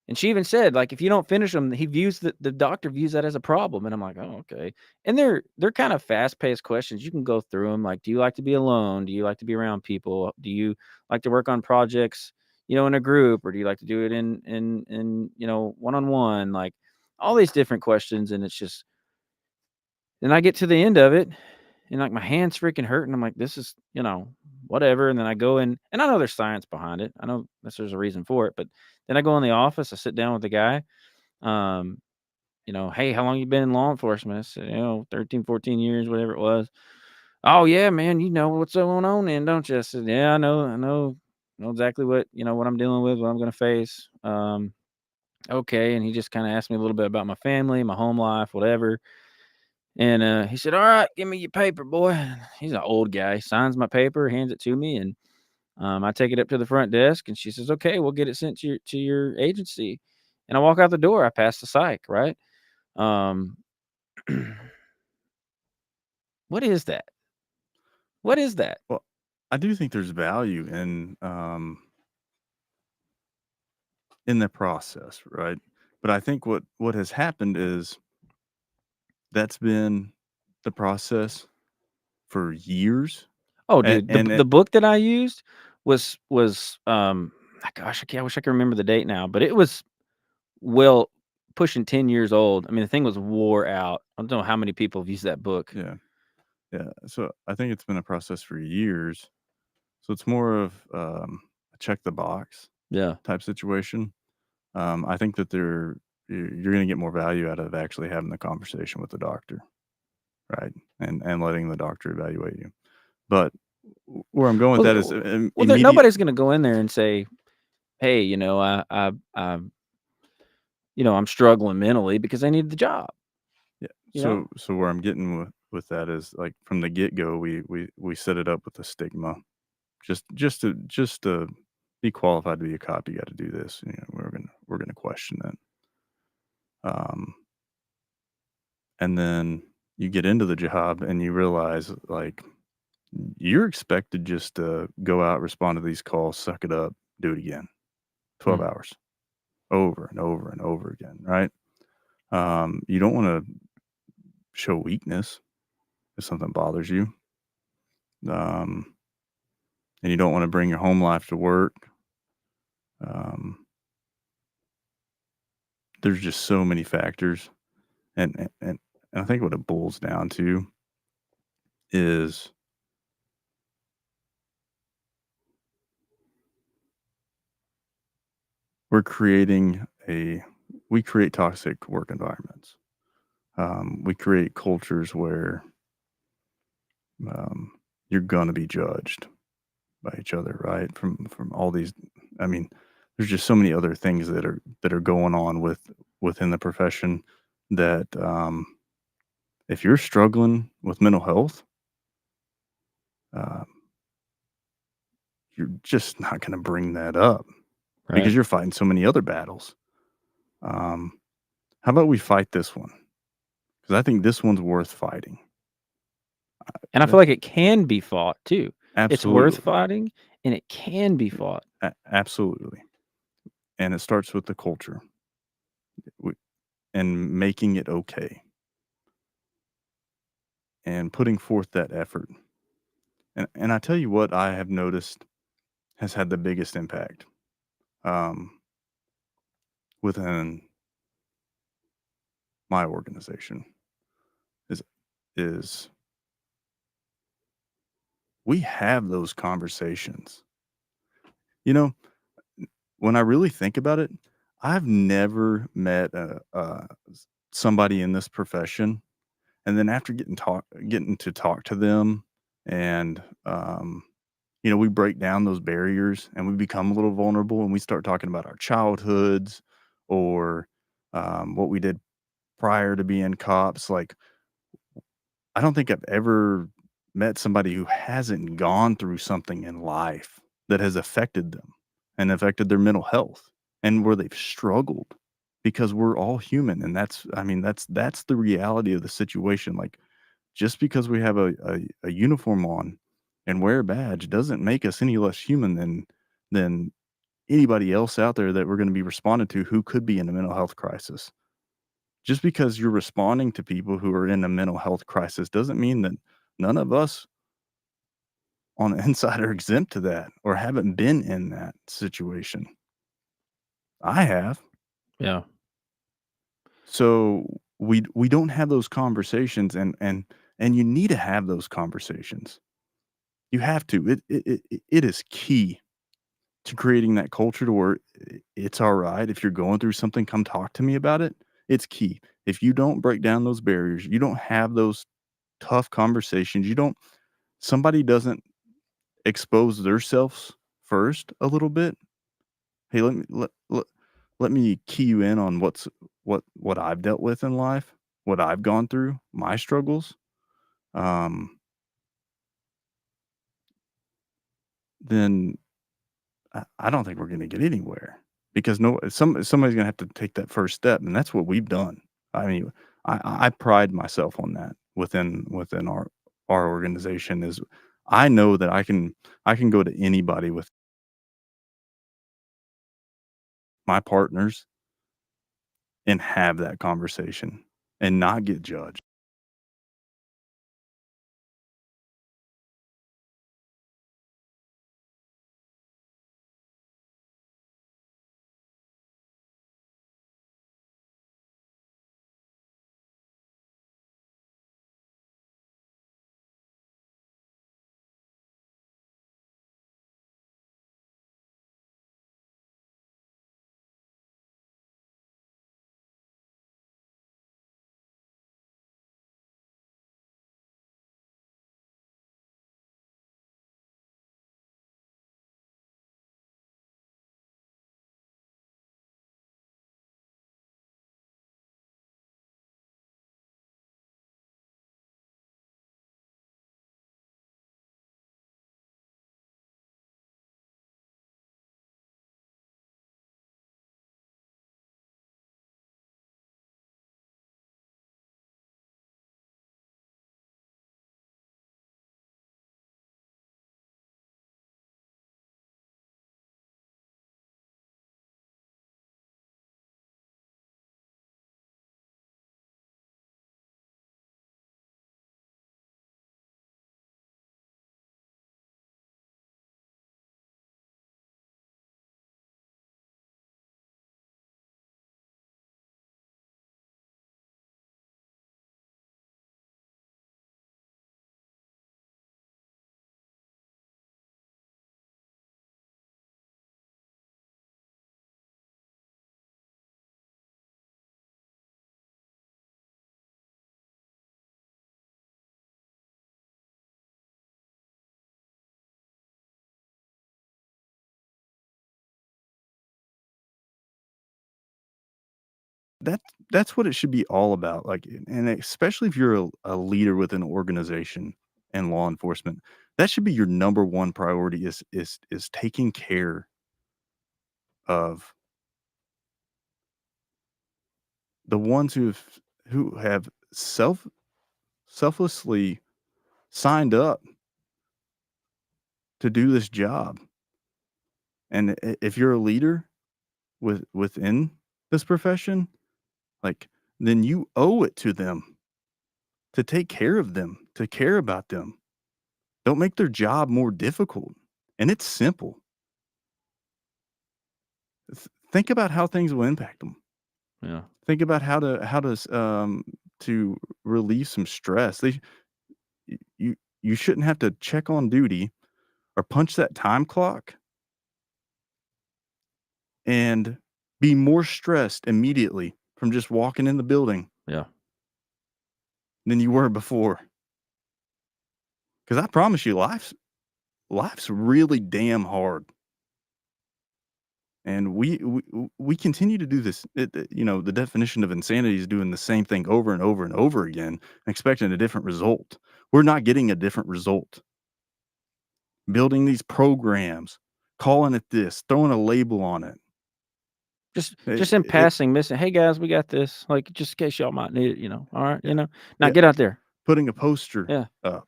And she even said, like, if you don't finish them, the doctor views that as a problem. And I'm like, oh, okay. And they're kind of fast-paced questions. You can go through them. Like, do you like to be alone? Do you like to be around people? Do you like to work on projects, in a group, or do you like to do it in one-on-one? Like, all these different questions. And it's just, then I get to the end of it, and like my hand's freaking hurting. I'm like, this is, whatever. And then I go in, and I know there's science behind it. I know there's a reason for it. But then I go in the office, I sit down with the guy. Hey, how long you been in law enforcement? I said, 13, 14 years, whatever it was. Oh yeah, man, you know what's going on then, don't you? I said, yeah, I know exactly what I'm dealing with, what I'm gonna face. Okay. And he just kind of asked me a little bit about my family, my home life, whatever. And he said, all right, give me your paper, boy. He's an old guy. He signs my paper, hands it to me, and I take it up to the front desk, and she says, okay, we'll get it sent to your agency. And I walk out the door. I pass the psych, right? What is that? What is that? Well, I do think there's value in the process, right? But I think what has happened is that's been the process for years. Oh, dude, And the book that I used was gosh, I wish I could remember the date now, but it was pushing 10 years old. I mean, the thing was wore out. I don't know how many people have used that book. Yeah. So I think it's been a process for years. So it's more of a check the box type situation. I think that you're going to get more value out of actually having the conversation with the doctor, right? And letting the doctor evaluate you. But where I'm going with that is nobody's going to go in there and say, hey, I'm struggling mentally, because I need the job. Yeah. So where I'm getting with that is, like, from the get go, we set it up with the stigma, just to be qualified to be a cop, you got to do this. We're gonna question it. And then you get into the job and you realize, like, you're expected just to go out, respond to these calls, suck it up, do it again, 12 hours, over and over and over again, right? You don't want to show weakness if something bothers you. And you don't want to bring your home life to work. There's just so many factors. And I think what it boils down to is we create toxic work environments. We create cultures where you're going to be judged by each other, right? From all these, I mean, there's just so many other things that are going on within the profession that, if you're struggling with mental health, um, you're just not gonna bring that up because Right. you're fighting so many other battles. Um, how about we fight this one? Because I think this one's worth fighting. And I feel That like it can be fought too. It's worth absolutely, fighting and it can be fought. absolutely, and it starts with the culture w and making it okay and putting forth that effort. And I tell you what I have noticed has had the biggest impact, um, within my organization is is we have those conversations. You know, when I really think about it, I've never met somebody in this profession, and then after getting to talk to them, and we break down those barriers and we become a little vulnerable, and we start talking about our childhoods or what we did prior to being cops. Like, I don't think I've ever met somebody who hasn't gone through something in life that has affected them and affected their mental health and where they've struggled, because we're all human. And that's the reality of the situation. Like, just because we have a uniform on and wear a badge doesn't make us any less human than anybody else out there that we're going to be responding to who could be in a mental health crisis. Just because you're responding to people who are in a mental health crisis doesn't mean that none of us on the inside are exempt to that or haven't been in that situation. I have. Yeah. So we don't have those conversations, and you need to have those conversations. You have to. It is key to creating that culture to where it's all right. If you're going through something, come talk to me about it. It's key. If you don't break down those barriers, you don't have those tough conversations, you don't somebody doesn't expose themselves first a little bit. Hey, let me key you in on what I've dealt with in life, what I've gone through, my struggles. Um, then I don't think we're going to get anywhere, because somebody's going to have to take that first step, and that's what we've done. I mean, I pride myself on that within our organization. Is I know that I can go to anybody with my partners and have that conversation and not get judged. that that's what it should be all about. Like, and especially if you're a leader with an organization and law enforcement, that should be your number one priority is taking care of the ones who have selflessly signed up to do this job. And if you're a leader within this profession, like, then you owe it to them to take care of them, to care about them. Don't make their job more difficult. And it's simple. Think about how things will impact them. Yeah. Think about to relieve some stress. You shouldn't have to check on duty or punch that time clock and be more stressed immediately from just walking in the building Yeah. than you were before. Because I promise you, life's really damn hard. And we continue to do this. The definition of insanity is doing the same thing over and over and over again, and expecting a different result. We're not getting a different result. Building these programs, calling it this, throwing a label on it. Just in passing, missing. Hey guys, we got this. Like, just in case y'all might need it. All right. Now Yeah. get out there. Putting a poster up.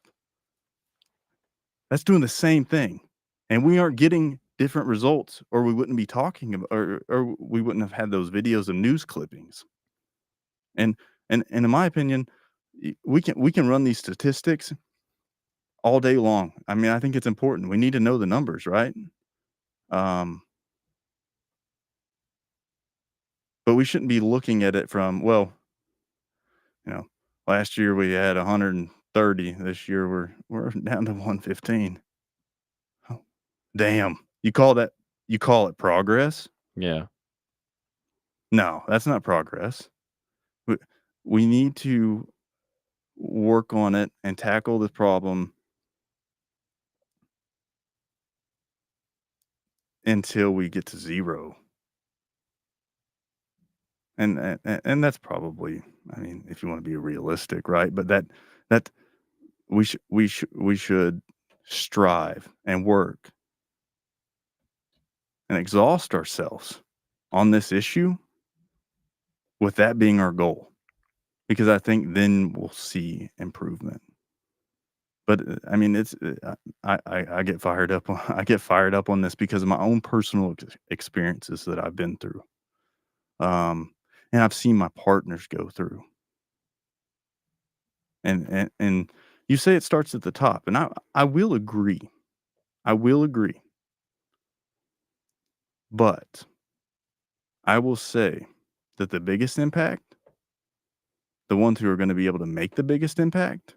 That's doing the same thing, and we aren't getting different results, or we wouldn't be talking about, or we wouldn't have had those videos and news clippings. And in my opinion, we can run these statistics all day long. I mean, I think it's important. We need to know the numbers, right? But we shouldn't be looking at it from, well, last year we had 130. This year we're down to 115. Oh, damn. You call it progress? Yeah. No, that's not progress. We need to work on it and tackle the problem until we get to zero. And that's probably, I mean, if you want to be realistic, right? But that we should strive and work and exhaust ourselves on this issue with that being our goal, because I think then we'll see improvement. But I mean, it's I get fired up on this because of my own personal experiences that I've been through, and I've seen my partners go through. And you say it starts at the top, and I will agree. I will agree. But I will say that the biggest impact, the ones who are going to be able to make the biggest impact,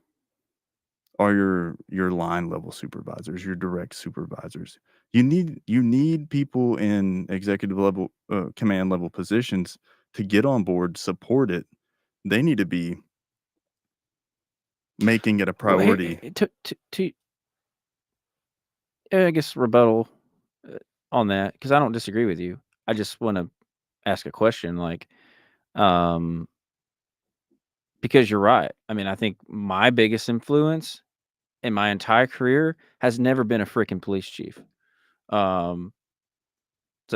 are your line level supervisors, your direct supervisors. You need people in executive level, command level positions to get on board, support it. They need to be making it a Well, priority. to I guess rebuttal on that, because I don't disagree with you. I just want to ask a question, like, because you're right. I mean, I think my biggest influence in my entire career has never been a freaking police chief, except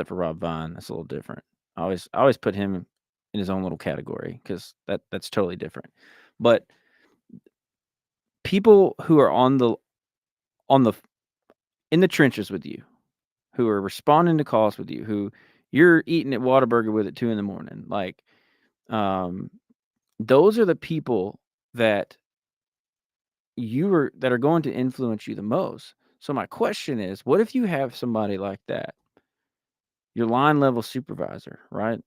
for Rob Vine. That's a little different. I always put him in his own little category because that's totally different. But people who are on the in the trenches with you, who are responding to calls with you, who you're eating at Whataburger with at 2 a.m, like, those are the people that are going to influence you the most. So my question is, what if you have somebody like that, your line level supervisor, right?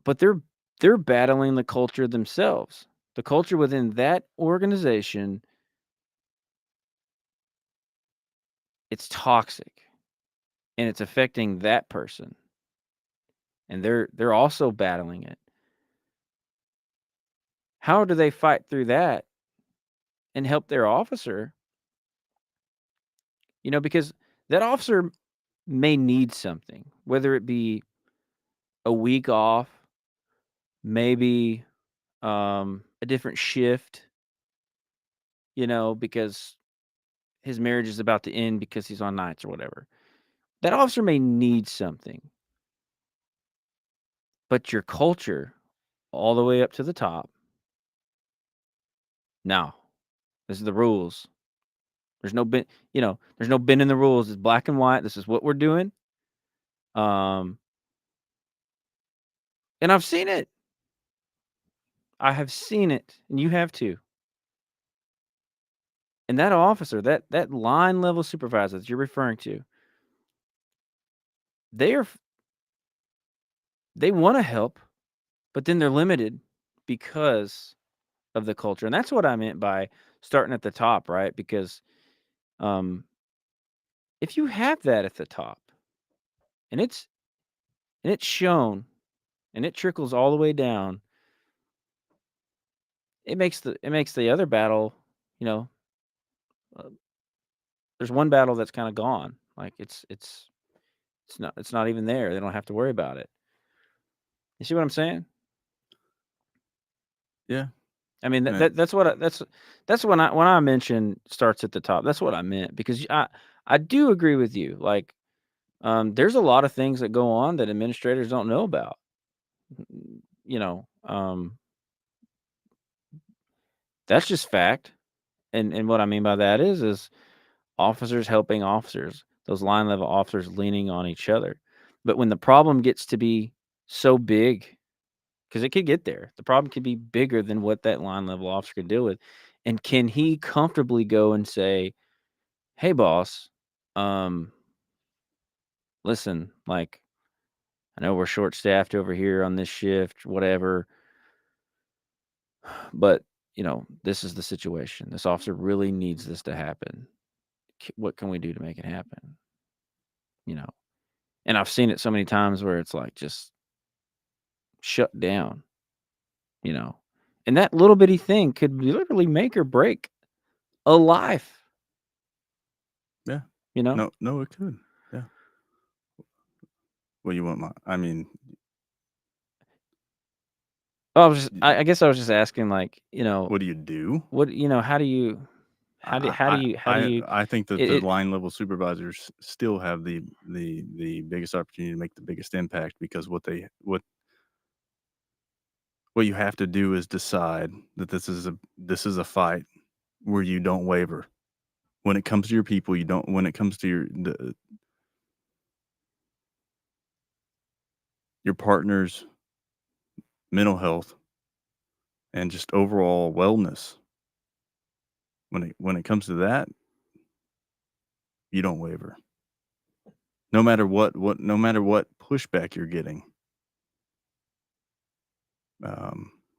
But they're battling the culture themselves. The culture within that organization, it's toxic, and it's affecting that person. And they're also battling it. How do they fight through that and help their officer? Because that officer may need something, whether it be a week off, maybe a different shift, because his marriage is about to end because he's on nights or whatever. That officer may need something, but your culture all the way up to the top. Now, this is the rules. There's no there's no bend in the rules. It's black and white. This is what we're doing. And I've seen it. I have seen it, and you have too. And that officer, that line level supervisor that you're referring to, they want to help, but then they're limited because of the culture. And that's what I meant by starting at the top, right? Because if you have that at the top, and it's shown, and it trickles all the way down, it makes the other battle, there's one battle that's kind of gone. Like it's not even there. They don't have to worry about it. You see what I'm saying? Yeah. I mean Yeah. that's when I mentioned starts at the top. That's what I meant, because I do agree with you. Like there's a lot of things that go on that administrators don't know about. That's just fact. And what I mean by that is officers helping officers, those line level officers leaning on each other. But when the problem gets to be so big, because it could get there, the problem could be bigger than what that line level officer could deal with. And can he comfortably go and say, "Hey, boss, listen, like, I know we're short staffed over here on this shift, whatever, but this is the situation. This officer really needs this to happen. What can we do to make it happen?" And I've seen it so many times where it's like just shut down, and that little bitty thing could literally make or break a life, Yeah. you know? No, it could. Yeah. Well, you want I mean, Oh, I guess I was just asking, like, what do you do? how do you, I think that the it, line level supervisors still have the biggest opportunity to make the biggest impact, because what you have to do is decide that this is a fight where you don't waver. When it comes to your people, you don't. When it comes to your partner's mental health and just overall wellness, when it comes to that, you don't waver. No matter what pushback you're getting.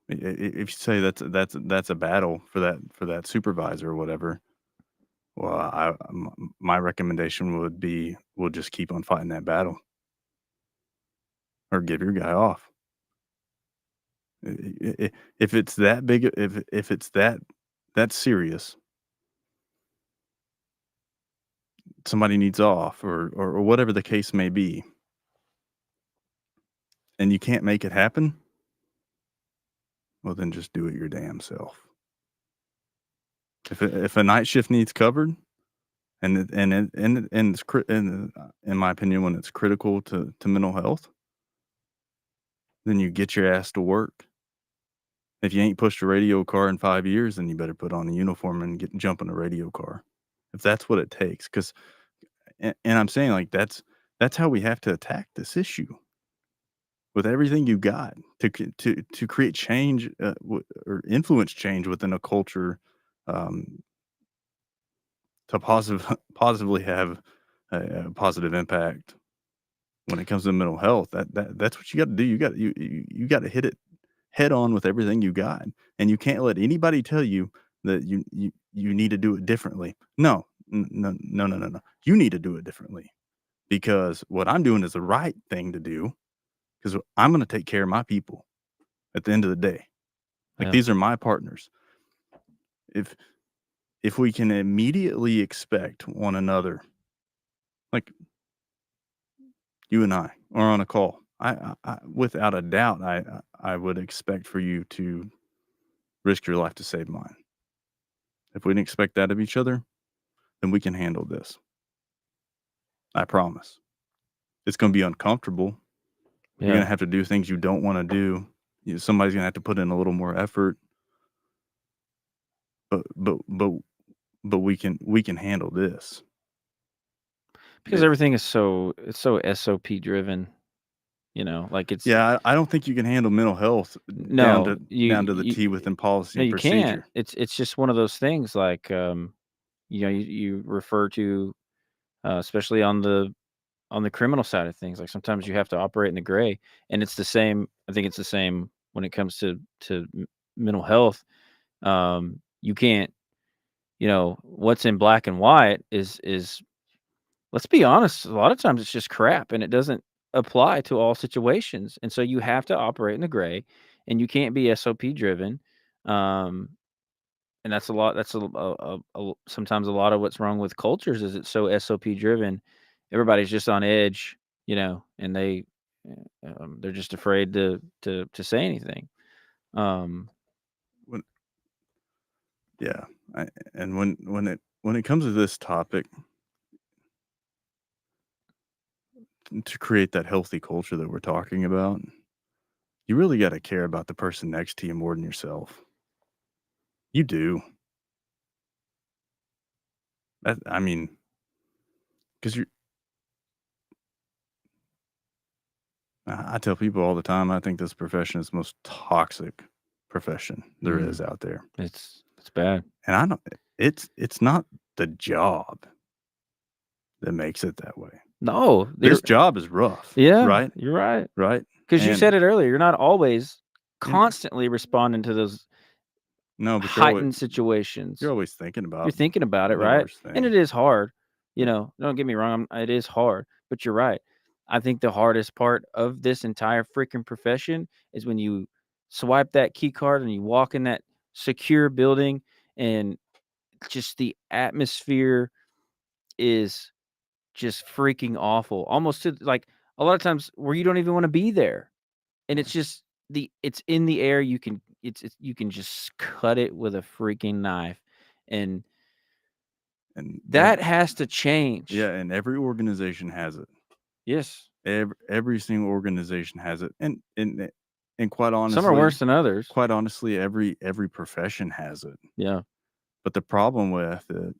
If you say that's a battle for that supervisor or whatever, well, my recommendation would be, we'll just keep on fighting that battle, or give your guy off. If it's that big, if it's that serious, somebody needs off, or whatever the case may be, and you can't make it happen, well, then just do it your damn self. If a night shift needs covered, and it's in my opinion, when it's critical to mental health, then you get your ass to work. If you ain't pushed a radio car in 5 years, then you better put on a uniform and jump in a radio car, if that's what it takes. Because, and I'm saying, like, that's how we have to attack this issue, with everything you got to create change, or influence change within a culture, to positively have a positive impact when it comes to mental health. That's what you got to do. You got to hit it head on with everything you got, and you can't let anybody tell you that you need to do it differently. No. You need to do it differently, because what I'm doing is the right thing to do, because I'm going to take care of my people at the end of the day. Like, Yeah. these are my partners. If we can immediately expect one another, like you and I are on a call, without a doubt, I would expect for you to risk your life to save mine. If we didn't expect that of each other, then we can handle this. I promise. It's going to be uncomfortable. You're going Yeah. to have to do things you don't want to do. Somebody's going to have to put in a little more effort. But we can handle this. Because Yeah. everything is so SOP driven, like it's Yeah, I don't think you can handle mental health down no, to the T within policy no, and you can't. procedure. It's just one of those things like you refer to especially on the criminal side of things. Like sometimes you have to operate in the gray, and it's the same. I think it's the same when it comes to mental health. You can't, what's in black and white is let's be honest. A lot of times it's just crap, and it doesn't apply to all situations. And so you have to operate in the gray, and you can't be SOP driven. Um, and that's a lot. That's sometimes a lot of what's wrong with cultures is it's so SOP driven. Everybody's just on edge, and they're just afraid to say anything. When, yeah, and when it comes to this topic, to create that healthy culture that we're talking about, you really got to care about the person next to you more than yourself. You do. I mean, because I tell people all the time, I think this profession is the most toxic profession there is out there. It's bad. And I don't, it's not the job that makes it that way. No, This job is rough. yeah, Right. you're right. Right. Because you And- said it earlier, you're not always And- constantly responding to those No, but heightened situations. you're always thinking about You're thinking about it, the right? worst And thing. it is hard. Don't get me wrong. It is hard, but you're right. I think the hardest part of this entire freaking profession is when you swipe that key card and you walk in that secure building and just the atmosphere is just freaking awful. Almost to like a lot of times where you don't even want to be there. And it's just it's in the air. You can you can just cut it with a freaking knife. And that has to change. Yeah, and every organization has it. Yes. Every single organization has it, and quite honestly, Some are worse than others. Quite honestly, every profession has it. Yeah. But the problem with it,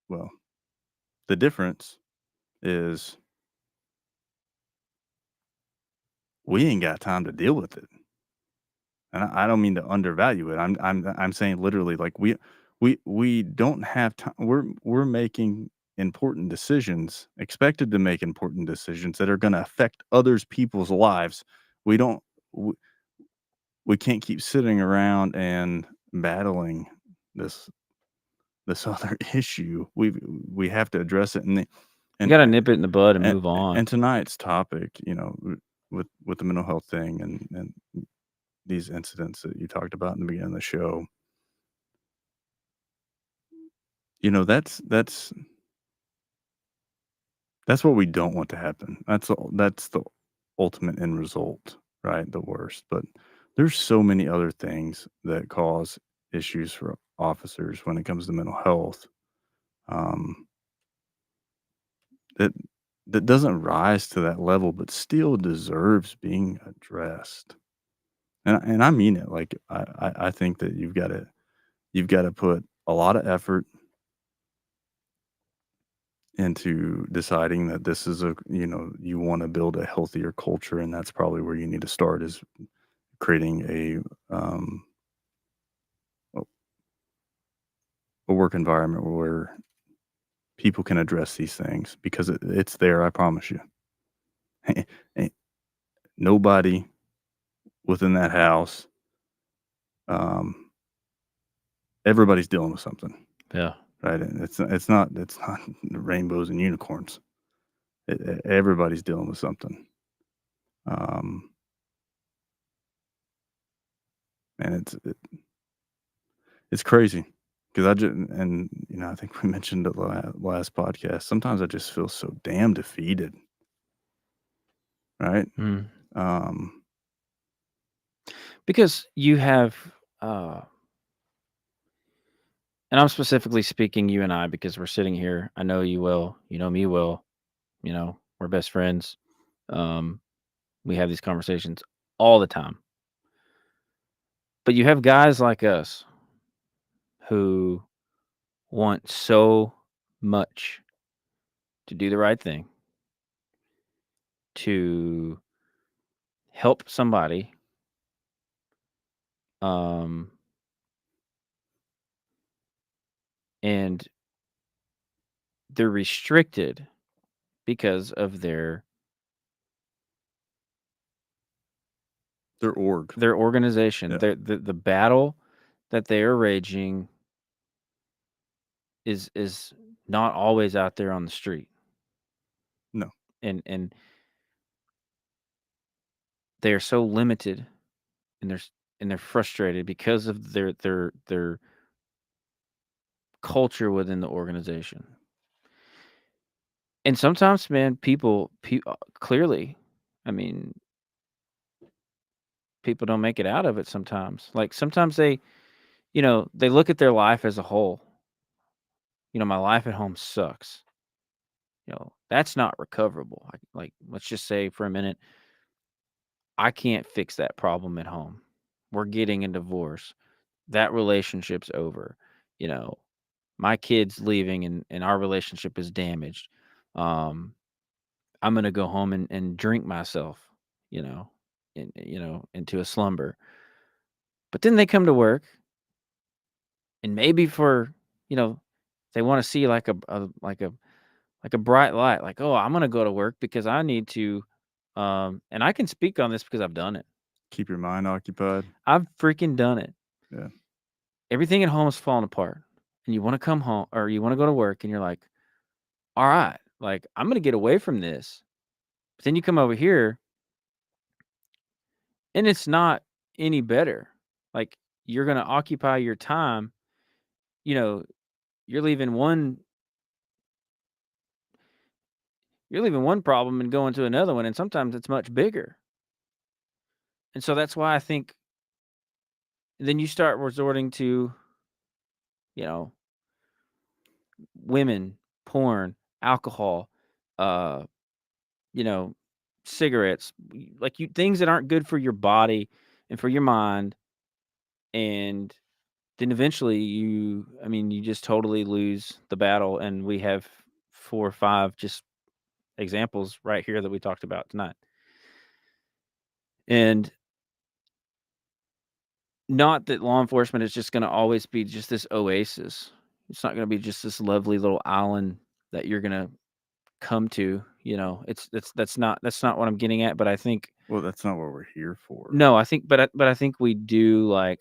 well, the difference is we ain't got time to deal with it, and I don't mean to undervalue it. I'm saying literally, like we don't have time. We're making important decisions, expected to make important decisions that are going to affect others people's lives. We can't keep sitting around and battling this other issue. We have to address it, and You got to nip it in the bud and move on. And tonight's topic, with the mental health thing and these incidents that you talked about in the beginning of the show, that's what we don't want to happen. That's the ultimate end result, right? The worst. But there's so many other things that cause issues for officers when it comes to mental health. That doesn't rise to that level, but still deserves being addressed. And I mean it. Like I think that you've got to put a lot of effort into deciding that this is you want to build a healthier culture, and that's probably where you need to start, is creating a work environment where people can address these things, because it's there. I promise you. Nobody within that house, everybody's dealing with something. Yeah. Right. And it's not rainbows and unicorns. Everybody's dealing with something. And it's crazy, because I think we mentioned it last podcast. Sometimes I just feel so damn defeated. right? Mm. Um, Because you have, uh, and I'm specifically speaking you and I because we're sitting here. I know you well. You know me well. We're best friends. Um, we have these conversations all the time. But you have guys like us who want so much to do the right thing, to help somebody, um, and they're restricted because of their org. their organization. Yeah. The battle that they are raging is not always out there on the street. No. And they are so limited, and they're frustrated because of their culture within the organization. And sometimes, man, people clearly, I mean, people don't make it out of it sometimes. Like sometimes they look at their life as a whole. My life at home sucks. That's not recoverable. Like, let's just say for a minute, I can't fix that problem at home. We're getting a divorce. That relationship's over. You know, my kid's leaving and our relationship is damaged. Um, I'm gonna go home and drink myself, into a slumber. But then they come to work, and maybe they want to see like a bright light, like, oh, I'm gonna go to work because I need to, and I can speak on this because I've done it. Keep your mind occupied. I've freaking done it. Yeah. Everything at home is falling apart, and you want to come home or you want to go to work, and you're like, all right, like I'm gonna get away from this. But then you come over here, and it's not any better. Like you're gonna occupy your time. You know, you're leaving one problem and going to another one, and sometimes it's much bigger. And so that's why I think then you start resorting to, you know, women, porn, alcohol, uh, you know, cigarettes, like things that aren't good for your body and for your mind. And then eventually you just totally lose the battle. And we have 4 or 5 just examples right here that we talked about tonight. And not that law enforcement is just going to always be just this oasis. It's not going to be just this lovely little island that you're going to come to. That's not what I'm getting at. But I think Well, that's not what we're here for. no, I think, but I think we do, like,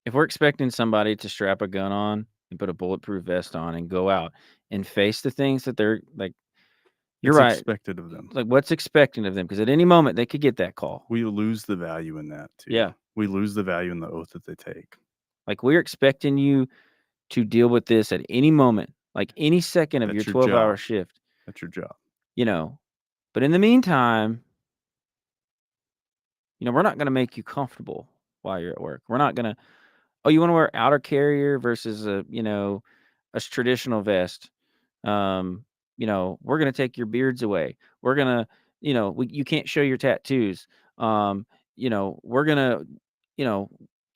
if we're expecting somebody to strap a gun on and put a bulletproof vest on and go out and face the things that they're like, you're It's right. expected of them. Like, what's expected of them? Because at any moment they could get that call. We lose the value in that too. Yeah. We lose the value in the oath that they take. Like, we're expecting you to deal with this at any moment, like any second of That's your your 12-hour job. shift. That's your job. But in the meantime, we're not going to make you comfortable while you're at work. We're not going to, oh, you want to wear outer carrier versus a traditional vest. We're going to take your beards away. We're going to, you can't show your tattoos. We're going to,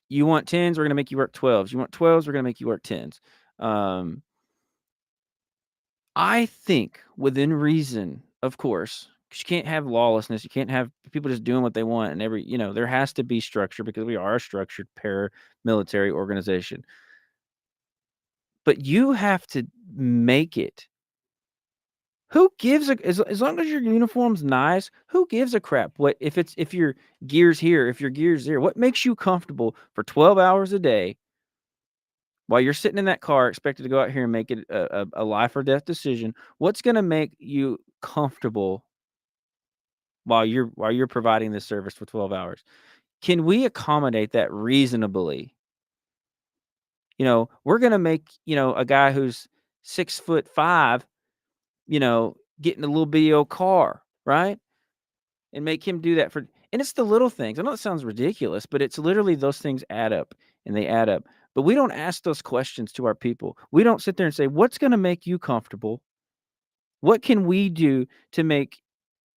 you want 10s, we're going to make you work 12s. You want 12s, we're going to make you work 10s. I think within reason, of course, because you can't have lawlessness. You can't have people just doing what they want. And there has to be structure because we are a structured paramilitary organization. But you have to make it. Who gives as long as your uniform's nice, who gives a crap? What if your gear's here, if your gear's there? What makes you comfortable for 12 hours a day while you're sitting in that car expected to go out here and make it a life or death decision? What's going to make you comfortable while you're providing this service for 12 hours? Can we accommodate that reasonably? We're going to make, a guy who's 6'5", get in a little bitty old car, right? and make him do that for, and it's the little things. I know it sounds ridiculous, but it's literally those things add up and they add up. But we don't ask those questions to our people. We don't sit there and say, what's going to make you comfortable? What can we do to make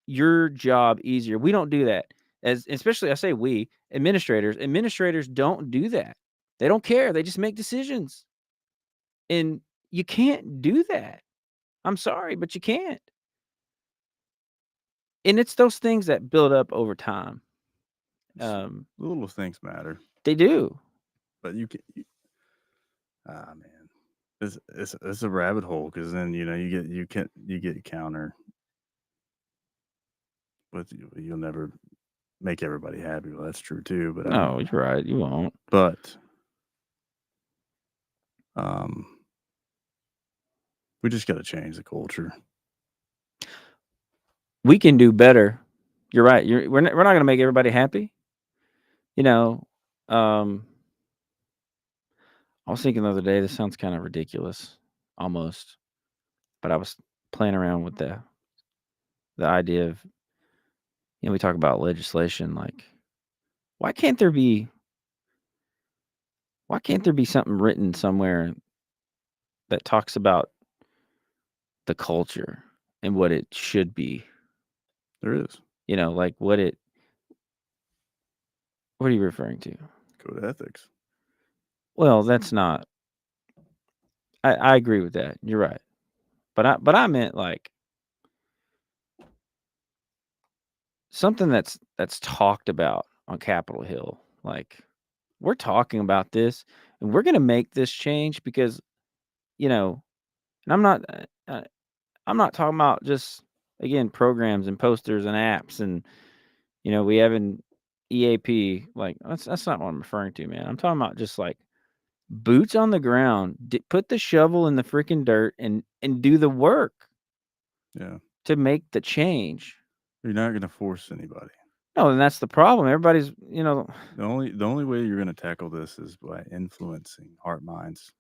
your job easier? We don't do that. Especially I say we, administrators don't do that. They don't care. They just make decisions. And you can't do that. I'm sorry, but you can't. And it's those things that build up over time. The little things matter, They do. but man, it's a rabbit hole, because then you get counter, but you'll never make everybody happy. Well, that's true too. But No, you're right. You won't. But we just got to change the culture. We can do better. You're right. We're not going to make everybody happy. I was thinking the other day, this sounds kind of ridiculous, almost, but I was playing around with the idea of, we talk about legislation, like, why can't there be something written somewhere that talks about the culture and what it should be? There is. Like what are you referring to? Code of ethics. Well, that's not, I agree with that. You're right. But I meant like something that's talked about on Capitol Hill. Like, we're talking about this and we're going to make this change because, and I'm not talking about just, again, programs and posters and apps and, we have an EAP. Like, that's not what I'm referring to, man. I'm talking about just like boots on the ground, put the shovel in the freaking dirt and do the work. Yeah. To make the change. You're not going to force anybody. No, and that's the problem. Everybody's, The only way you're going to tackle this is by influencing heart, minds,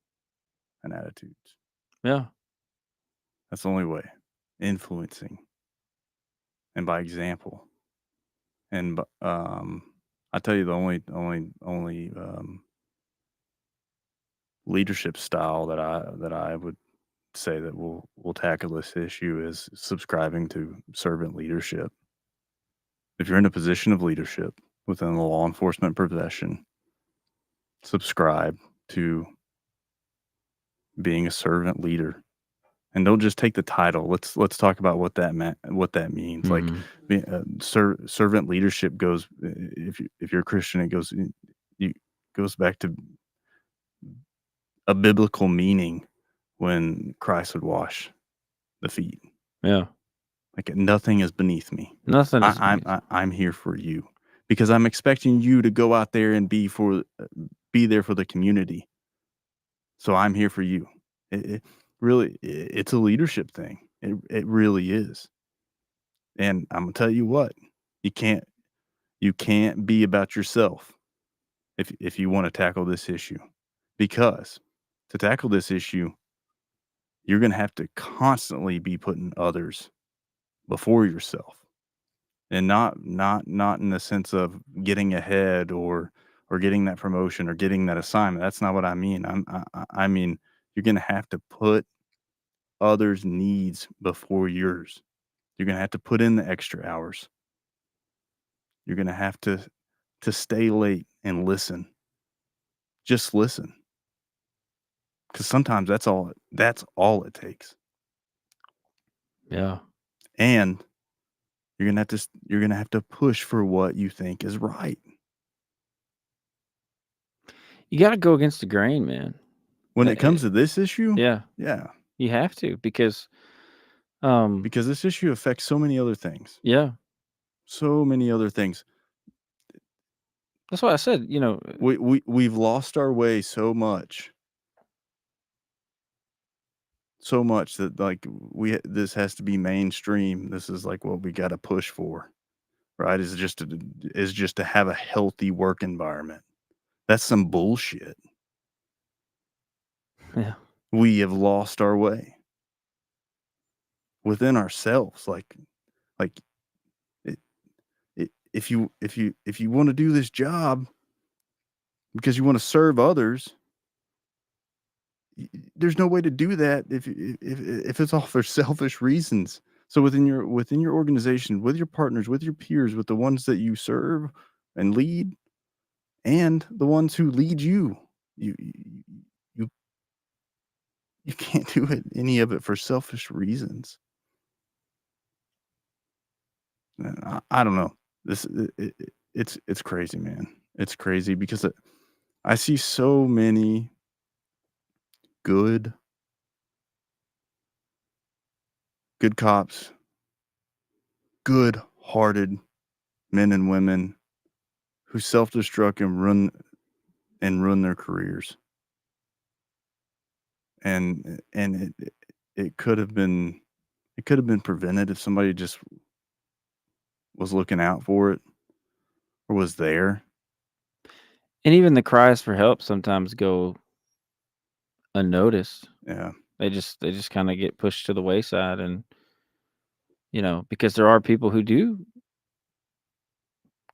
and attitudes. Yeah. That's the only way. Influencing. And by example. And I tell you, the only leadership style that I would say that will tackle this issue is subscribing to servant leadership. If you're in a position of leadership within the law enforcement profession, subscribe to being a servant leader, and don't just take the title. Let's talk about what that means. Mhm. Like servant leadership goes, if you're a Christian, it goes back to a biblical meaning when Christ would wash the feet. Yeah. Like, nothing is beneath me. Nothing. I'm here for you because I'm expecting you to go out there and be there for the community. So I'm here for you. It's a leadership thing. It really is. And I'm gonna tell you what, you can't be about yourself if you want to tackle this issue, because to tackle this issue, you're gonna have to constantly be putting others before yourself, and not in the sense of getting ahead or getting that promotion or getting that assignment. That's not what I mean. I mean, you're going to have to put others' needs before yours. You're going to have to put in the extra hours. You're going to have to stay late and listen. Just listen. Because sometimes that's all it takes. Yeah. And you're gonna have to push for what you think is right. You got to go against the grain, man. When it comes to this issue, Yeah, yeah, you have to, because this issue affects so many other things. Yeah. So many other things. That's why I said, we've lost our way so much. So much that, like, this has to be mainstream. This is like what we got to push for, right? Is just to have a healthy work environment. That's some bullshit. Yeah. We have lost our way within ourselves. if you want to do this job because you want to serve others, there's no way to do that if it's all for selfish reasons. So within your organization, with your partners, with your peers, with the ones that you serve and lead, and the ones who lead you, you can't do any of it for selfish reasons. I don't know. It's crazy, man. It's crazy because I see so many good cops, good-hearted men and women who self-destruct and ruin their careers. And it could have been prevented if somebody just was looking out for it or was there. And even the cries for help sometimes go unnoticed. Yeah. They just kind of get pushed to the wayside, and because there are people who do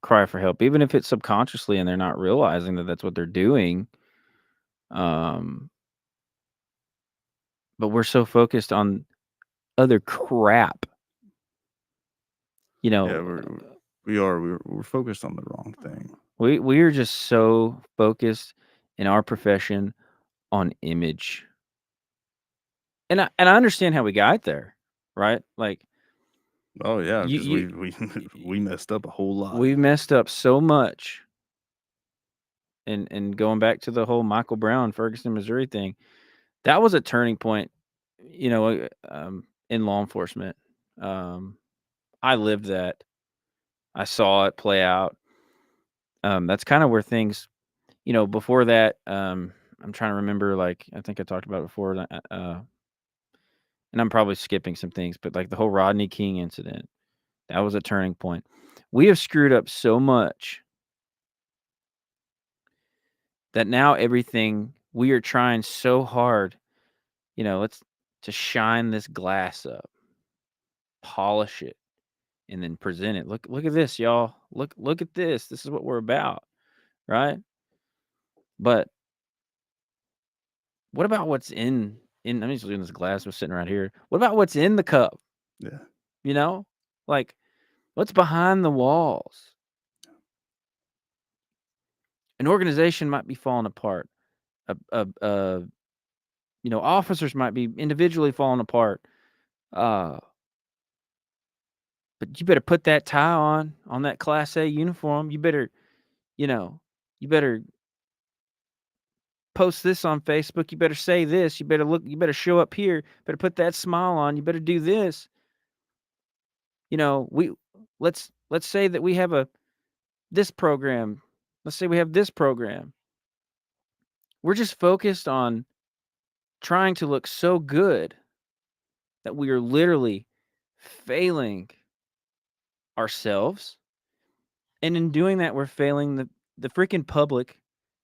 cry for help, even if it's subconsciously and they're not realizing that that's what they're doing. But we're so focused on other crap. Yeah, we're focused on the wrong thing. We are just so focused in our profession on image. And I understand how we got there, right? Like, Oh yeah, because you we messed up a whole lot. we messed up so much. And going back to the whole Michael Brown, Ferguson, Missouri thing, that was a turning point, in law enforcement. I lived that. I saw it play out. That's kind of where things, before that, I'm trying to remember, like, I think I talked about it before, and I'm probably skipping some things, but like the whole Rodney King incident, that was a turning point. We have screwed up so much that now everything, we are trying so hard, to shine this glass up, polish it, and then present it. Look at this, y'all. Look at this. This is what we're about, right? But what about what's in I'm just doing this glass was sitting right here. What about what's in the cup? Yeah. Like what's behind the walls? An organization might be falling apart. Officers might be individually falling apart. But you better put that tie on that Class A uniform. You better post this on Facebook. You better say this. You better show up here. You better put that smile on. You better do this. Let's say that we have this program. Let's say we have this program. We're just focused on trying to look so good that we are literally failing ourselves. And in doing that, we're failing the freaking public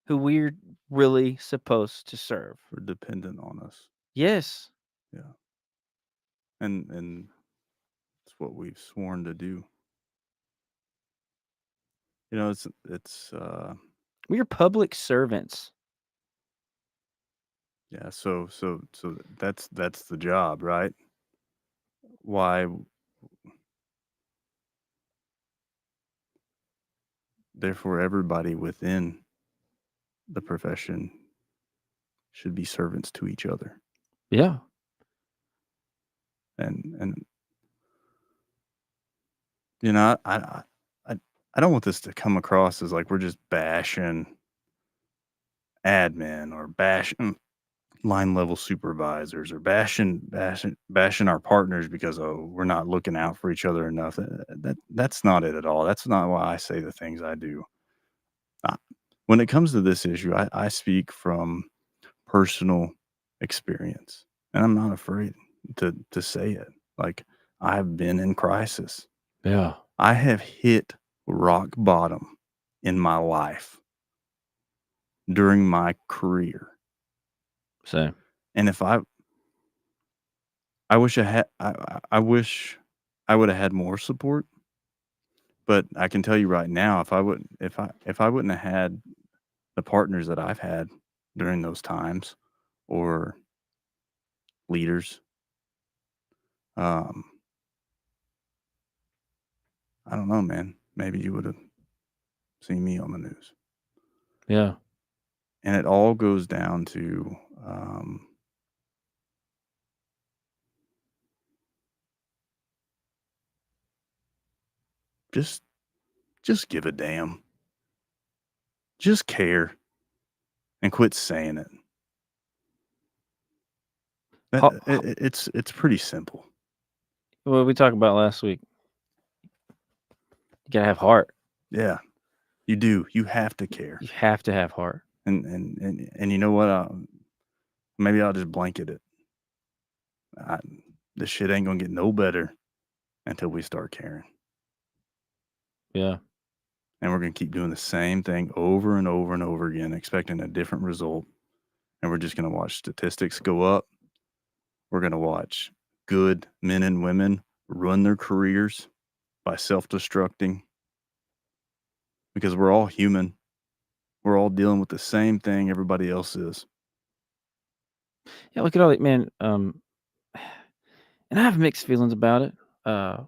who we're really supposed to serve. We're dependent on us. Yes. Yeah. And it's what we've sworn to do. It's We are public servants. yeah, so that's the job, right? Why therefore everybody within the profession should be servants to each other. Yeah. And I don't want this to come across as like we're just bashing admin or bashing line level supervisors or bashing our partners because we're not looking out for each other enough. That's not it at all. That's not why I say the things I do. When it comes to this issue, I speak from personal experience, and I'm not afraid to say it. Like, I've been in crisis. Yeah. I have hit rock bottom in my life during my career. So, And if I wish I wish I would have had more support, But I can tell you right now, if I wouldn't have had the partners that I've had during those times, or leaders, um, I don't know, man. Maybe you would have seen me on the news. Yeah. And it all goes down to just give a damn. Just care and quit saying it. Ho- It's pretty simple. What we talked about last week. You gotta have heart. Yeah, you do. You have to care. You have to have heart. And you know what? Maybe I'll just blanket it. This shit ain't gonna get no better until we start caring. Yeah. And we're gonna keep doing the same thing over and over and over again, expecting a different result. And we're just gonna watch statistics go up. We're gonna watch good men and women run their careers by self-destructing, because we're all human. We're all dealing with the same thing everybody else is. Yeah, look at all that, man. And I have mixed feelings about it. I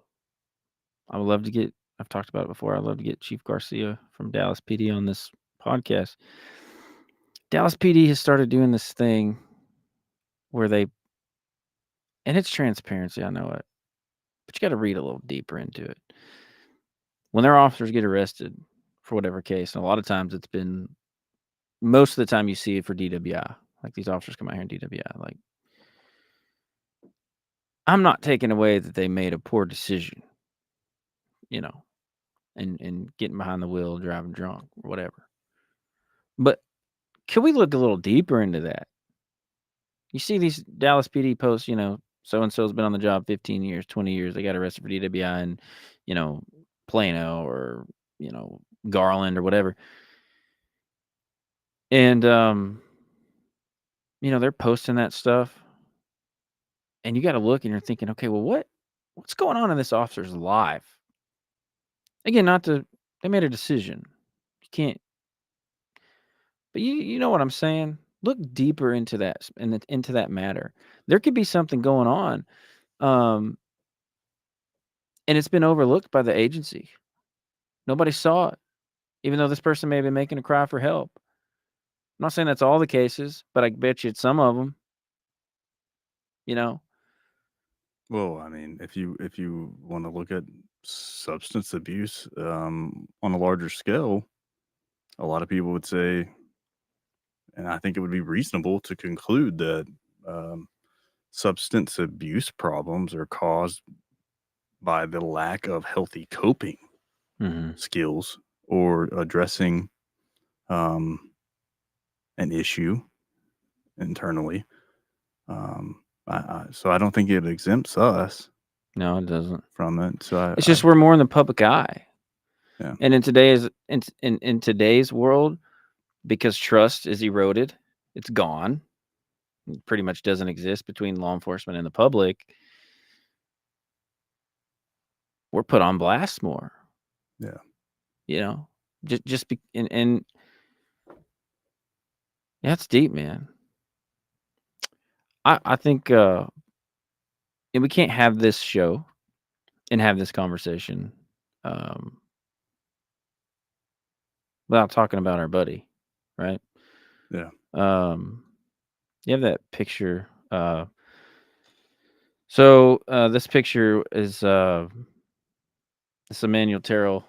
would love to get, I've talked about it before, I'd love to get Chief Garcia from Dallas PD on this podcast. Dallas PD has started doing this thing where they, and it's transparency, I know it, but you got to read a little deeper into it. When their officers get arrested for whatever case, and a lot of times it's been, most of the time you see it for DWI. Like, these officers come out here in DWI. Like, I'm not taking away that they made a poor decision, and getting behind the wheel, driving drunk, or whatever. But can we look a little deeper into that? You see these Dallas PD posts, so and so's been on the job 15 years, 20 years. They got arrested for DWI in, Plano or, Garland or whatever. And, they're posting that stuff. And you got to look, and you're thinking, okay, well, what's going on in this officer's life? Again, they made a decision. You can't, but you know what I'm saying? Look deeper into that, into that matter. There could be something going on. And it's been overlooked by the agency. Nobody saw it, even though this person may have been making a cry for help. I'm not saying that's all the cases, but I bet you it's some of them. Well, I mean, if you want to look at substance abuse on a larger scale, a lot of people would say, and I think it would be reasonable to conclude that substance abuse problems are caused by the lack of healthy coping skills, or addressing an issue internally. So I don't think it exempts us. No, it doesn't. From it. So it's just we're more in the public eye. Yeah. And in today's world, because trust is eroded, it's gone. It pretty much doesn't exist between law enforcement and the public. We're put on blast more. Yeah. Just be, and yeah, it's deep, man. I think and we can't have this show and have this conversation without talking about our buddy, right? Yeah. You have that picture. So this picture is it's Emmanuel Terrell,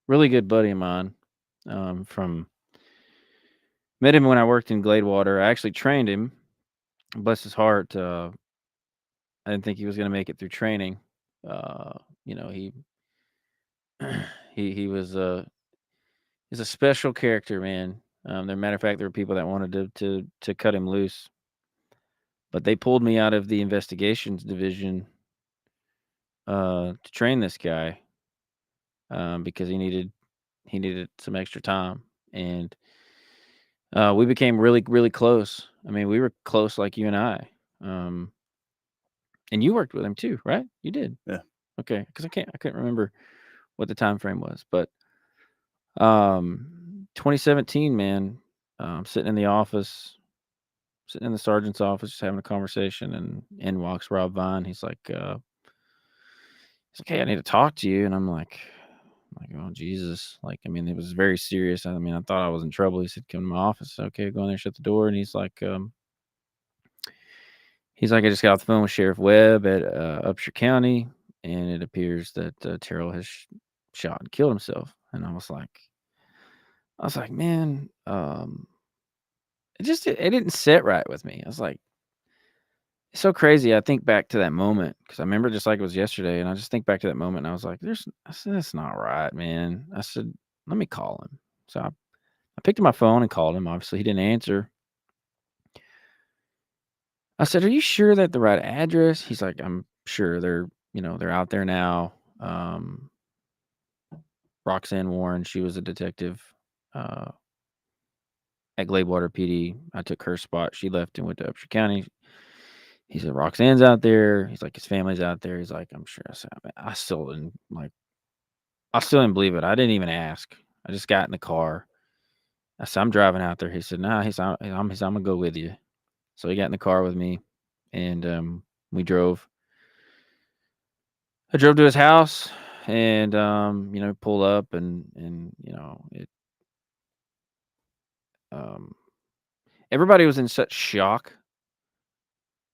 really good buddy of mine. Met him when I worked in Gladewater. I actually trained him. Bless his heart. I didn't think he was going to make it through training. He was he's a special character, man. Matter of fact, there were people that wanted to cut him loose, but they pulled me out of the investigations division to train this guy because he needed some extra time, and we became really, really close. I mean, we were close like you and I. And you worked with him too, right? You did. Yeah. Okay, because I couldn't remember what the time frame was, but 2017, man, sitting in the office, sitting in the sergeant's office, just having a conversation, and in walks Rob Vine. He's like, "Hey, I need to talk to you," and I'm like, "Oh Jesus!" Like, I mean, it was very serious. I mean, I thought I was in trouble. He said, "Come to my office." Okay, go in there, shut the door, and he's like, "I just got off the phone with Sheriff Webb at Upshur County, and it appears that Terrell has shot and killed himself." And I was like, "Man, it didn't sit right with me." I was like, it's so crazy. I think back to that moment because I remember just like it was yesterday, and I just think back to that moment, and I was like, I said, "That's not right, man." I said, "Let me call him." So I picked up my phone and called him. Obviously, he didn't answer. I said, "Are you sure that the right address?" He's like, "I'm sure they're out there now." Roxanne Warren, she was a detective uh, at Gladewater PD. I took her spot. She left and went to Upshur County. He said, "Roxanne's out there." He's like, "His family's out there." He's like, "I'm sure." I said, I still didn't believe it. I didn't even ask. I just got in the car. I said, "I'm driving out there." He said, "Nah." I'm gonna go with you. So he got in the car with me, and we drove. I drove to his house, and pull up, and it. Um, Everybody was in such shock.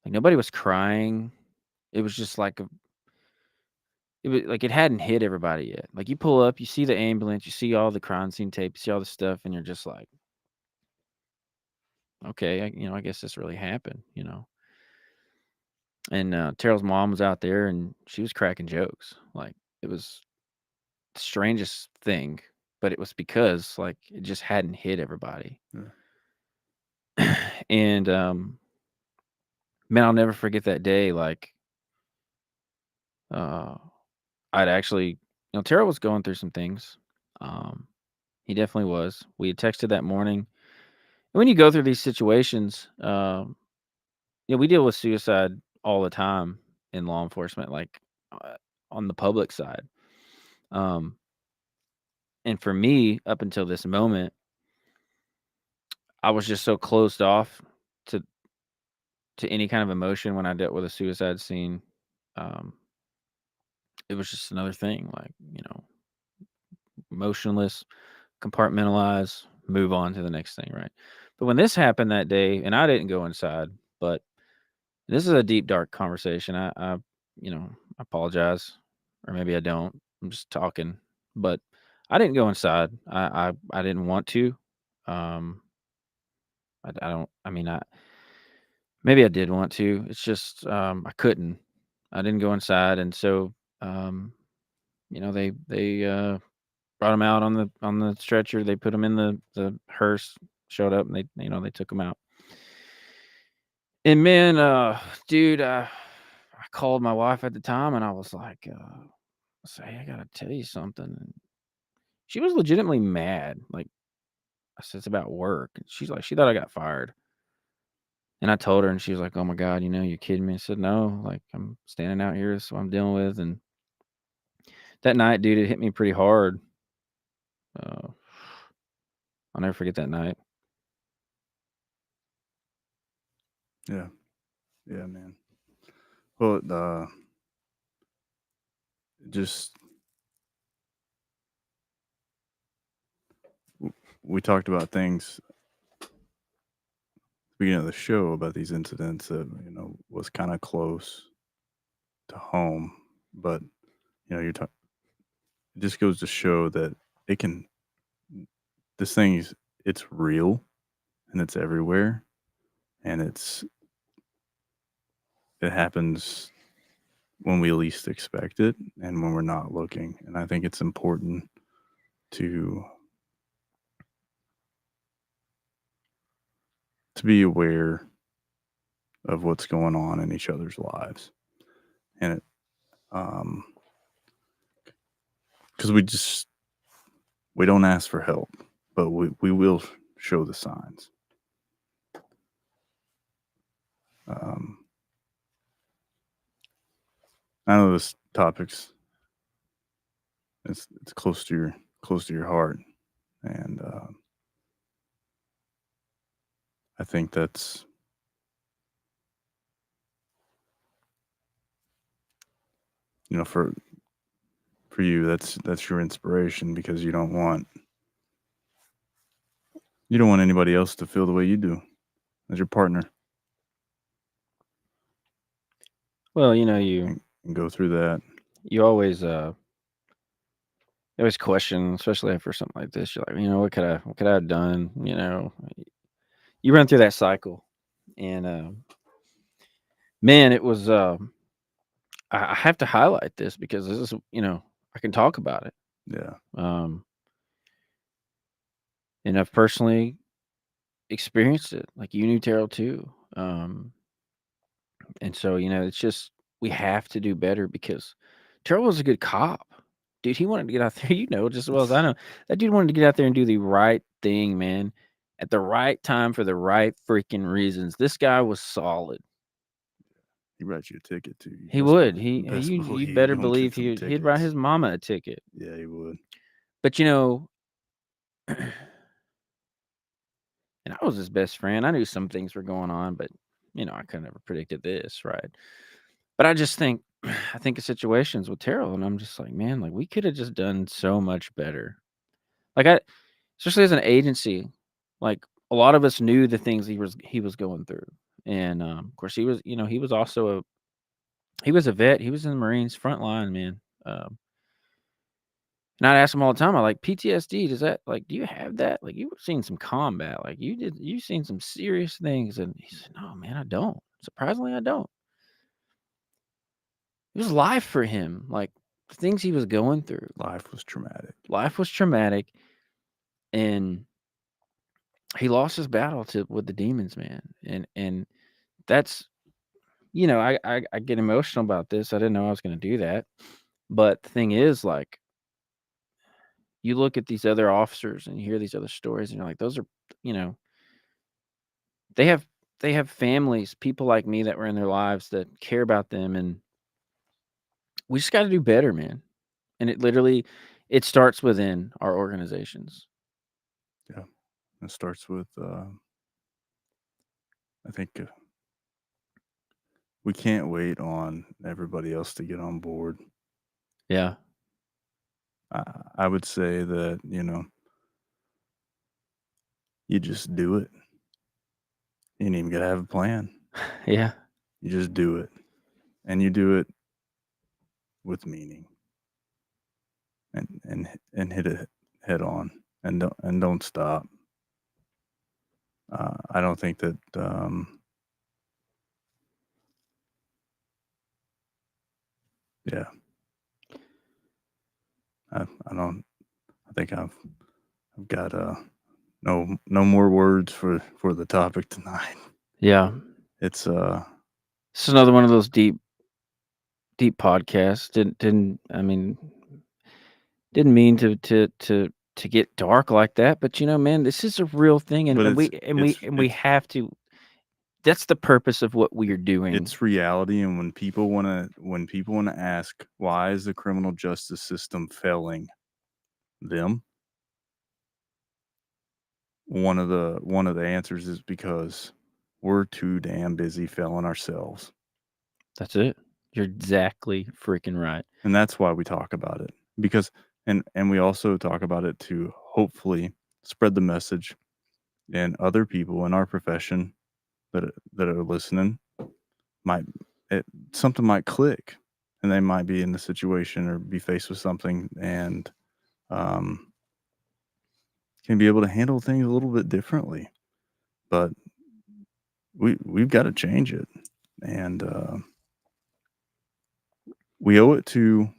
Like nobody was crying. It was just like it was like it hadn't hit everybody yet. Like you pull up, you see the ambulance, you see all the crime scene tape, you see all the stuff, and you're just like, okay, I guess this really happened. And Terrell's mom was out there, and she was cracking jokes. Like it was the strangest thing, but it was because like it just hadn't hit everybody. And man, I'll never forget that day. Like uh, I'd actually, Terrell was going through some things. Um, he definitely was. We had texted that morning. And when you go through these situations, we deal with suicide all the time in law enforcement, like uh, on the public side. Um, and for me, up until this moment, I was just so closed off to any kind of emotion when I dealt with a suicide scene. Um, it was just another thing, like emotionless, compartmentalize, move on to the next thing, right? But when this happened that day, and I didn't go inside, but this is a deep, dark conversation. I apologize, or maybe I don't. I'm just talking, but I didn't go inside. I didn't want to. Um, I don't. I mean, maybe I did want to. It's just I couldn't. I didn't go inside, and so they brought him out on the stretcher. They put him in the hearse. Showed up, and they took him out. And man, dude, I called my wife at the time, and I was like, "Say, I gotta tell you something." And she was legitimately mad. Like I said, it's about work. And she's like, she thought I got fired. And I told her, and she was like, "Oh my God, you're kidding me." I said, "No, like I'm standing out here. That's what I'm dealing with." And that night, dude, it hit me pretty hard. Uh, I'll never forget that night. Yeah. Yeah, man. Well, just we talked about things at the beginning of the show about these incidents that was kind of close to home, but you're talking. It just goes to show that it can. This thing it's real, and it's everywhere, and it happens when we least expect it and when we're not looking. And I think it's important to be aware of what's going on in each other's lives. And it because we don't ask for help, but we will show the signs. I know this topic's it's close to your heart, and I think that's for you, that's your inspiration, because you don't want anybody else to feel the way you do as your partner Well, you and go through that. you always question, especially after something like this. You're like, what could I have done? You run through that cycle, and man, it was. I have to highlight this because this is, I can talk about it. Yeah. And I've personally experienced it. Like you knew Terrell too. And so, it's just we have to do better because Terrell was a good cop. Dude, he wanted to get out there, just as well as I know. That dude wanted to get out there and do the right thing, man. At the right time for the right freaking reasons. This guy was solid. He writes you a ticket too. He would. You better believe he'd write his mama a ticket. Yeah, he would. But and I was his best friend. I knew some things were going on, but I could never predicted this, right? But I just think I think of situations with Terrell, and I'm just like, man, like we could have just done so much better. Like especially as an agency, like a lot of us knew the things he was going through, and of course he was, he was also he was a vet. He was in the Marines front line, man. And I'd ask him all the time, I like PTSD. Does that do you have that? Like you've seen some combat, like you've seen some serious things. And he said, no, man, I don't. Surprisingly, I don't. It was life for him. Like the things he was going through. Life was traumatic. Life was traumatic. And he lost his battle with the demons, man. And that's, I get emotional about this. I didn't know I was going to do that. But the thing is, like, you look at these other officers and you hear these other stories, and you're like, those are, they have families, people like me that were in their lives that care about them, and we just got to do better, man. And it starts within our organizations. Yeah, it starts with I think we can't wait on everybody else to get on board. Yeah. I would say that, you just do it. You ain't even got to have a plan. Yeah. You just do it. And you do it with meaning. And hit it head on, and don't stop. I don't think that yeah. I don't. I think I've got no more words for the topic tonight. Yeah. It's another one of those deep podcasts. Didn't mean to get dark like that, but man, this is a real thing, and we have to. That's the purpose of what we are doing. It's reality, and when people want to ask, why is the criminal justice system failing them? One of the answers is because we're too damn busy failing ourselves. That's it. You're exactly freaking right. And that's why we talk about it, because and we also talk about it to hopefully spread the message, and other people in our profession that are listening something might click, and they might be in the situation or be faced with something, and can be able to handle things a little bit differently. But we've got to change it, and we owe it to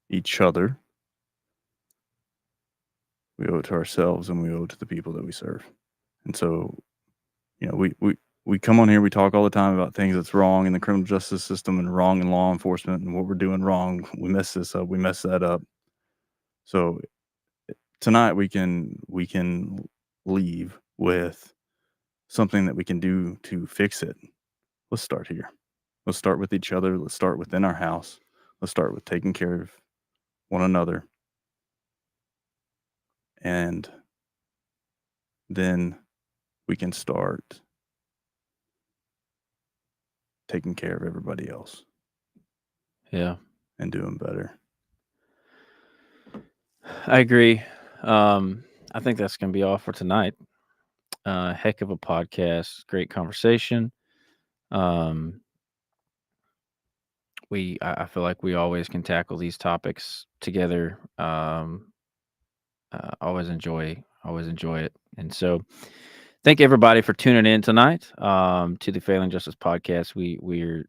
each other. We owe it to ourselves, and we owe it to the people that we serve. And so, we come on here, we talk all the time about things that's wrong in the criminal justice system and wrong in law enforcement and what we're doing wrong. We mess this up, we mess that up. So tonight we can leave with something that we can do to fix it. Let's start here. Let's start with each other. Let's start within our house. Let's start with taking care of one another. And then we can start taking care of everybody else Yeah, and doing better. I agree. I think that's going to be all for tonight. Heck of a podcast. Great conversation. I feel like we always can tackle these topics together. Always enjoy it. And so thank everybody for tuning in tonight to the Failing Justice podcast. We're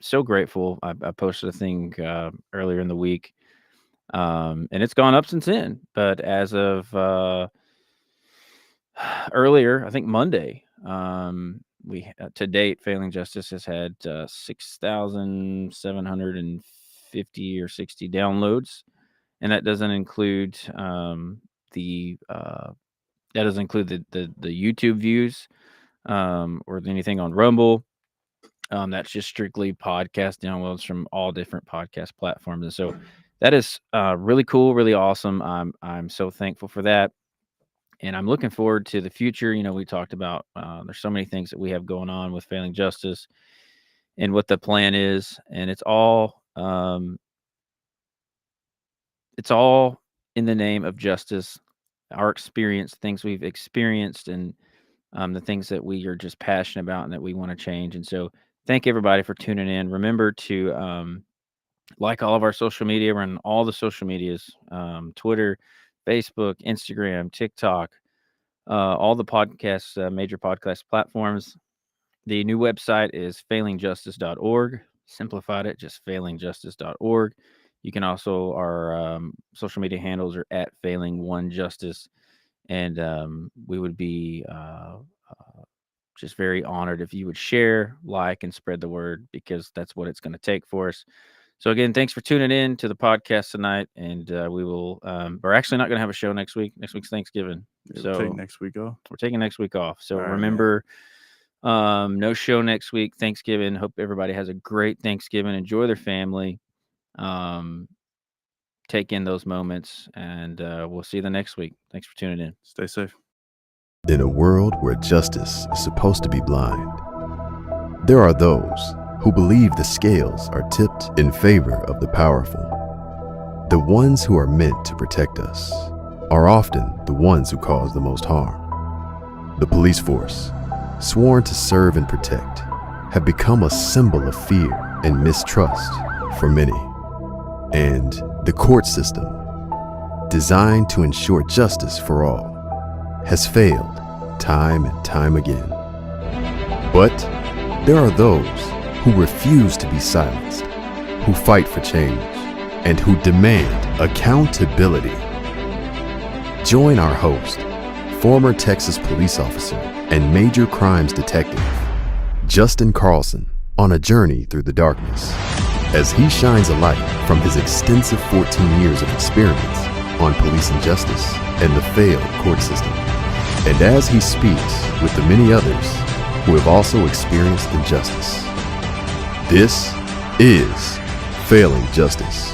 so grateful. I posted a thing earlier in the week, and it's gone up since then. But as of earlier, I think Monday, we to date, Failing Justice has had 6,750 or 60 downloads, and that doesn't include the YouTube views or anything on Rumble. That's just strictly podcast downloads from all different podcast platforms, and so that is really cool, really awesome. I'm so thankful for that. And I'm looking forward to the future. You know, we talked about there's so many things that we have going on with Failing Justice and what the plan is. And it's all in the name of justice, our experience, things we've experienced, and the things that we are just passionate about and that we want to change. And so thank everybody for tuning in. Remember to like all of our social media. We're on all the social medias, Twitter, Facebook, Instagram, TikTok, all the podcasts, major podcast platforms. The new website is failingjustice.org. Simplified it, just failingjustice.org. You can also, our social media handles are at failing1justice. And we would be just very honored if you would share, like, and spread the word, because that's what it's going to take for us. So again, thanks for tuning in to the podcast tonight, and we will. We're actually not going to have a show next week. Next week's Thanksgiving, so We're taking next week off. we're taking next week off. So All right, remember, no show next week. Thanksgiving. Hope everybody has a great Thanksgiving. Enjoy their family. Take in those moments, and we'll see you the next week. Thanks for tuning in. Stay safe. In a world where justice is supposed to be blind, there are those who believe the scales are tipped in favor of the powerful. The ones who are meant to protect us are often the ones who cause the most harm. The police force, sworn to serve and protect, have become a symbol of fear and mistrust for many. And the court system, designed to ensure justice for all, has failed time and time again. But there are those who refuse to be silenced, who fight for change, and who demand accountability. Join our host, former Texas police officer and major crimes detective, Justin Carlson, on a journey through the darkness, as he shines a light from his extensive 14 years of experience on police injustice and the failed court system, and as he speaks with the many others who have also experienced injustice. This is Failing Justice.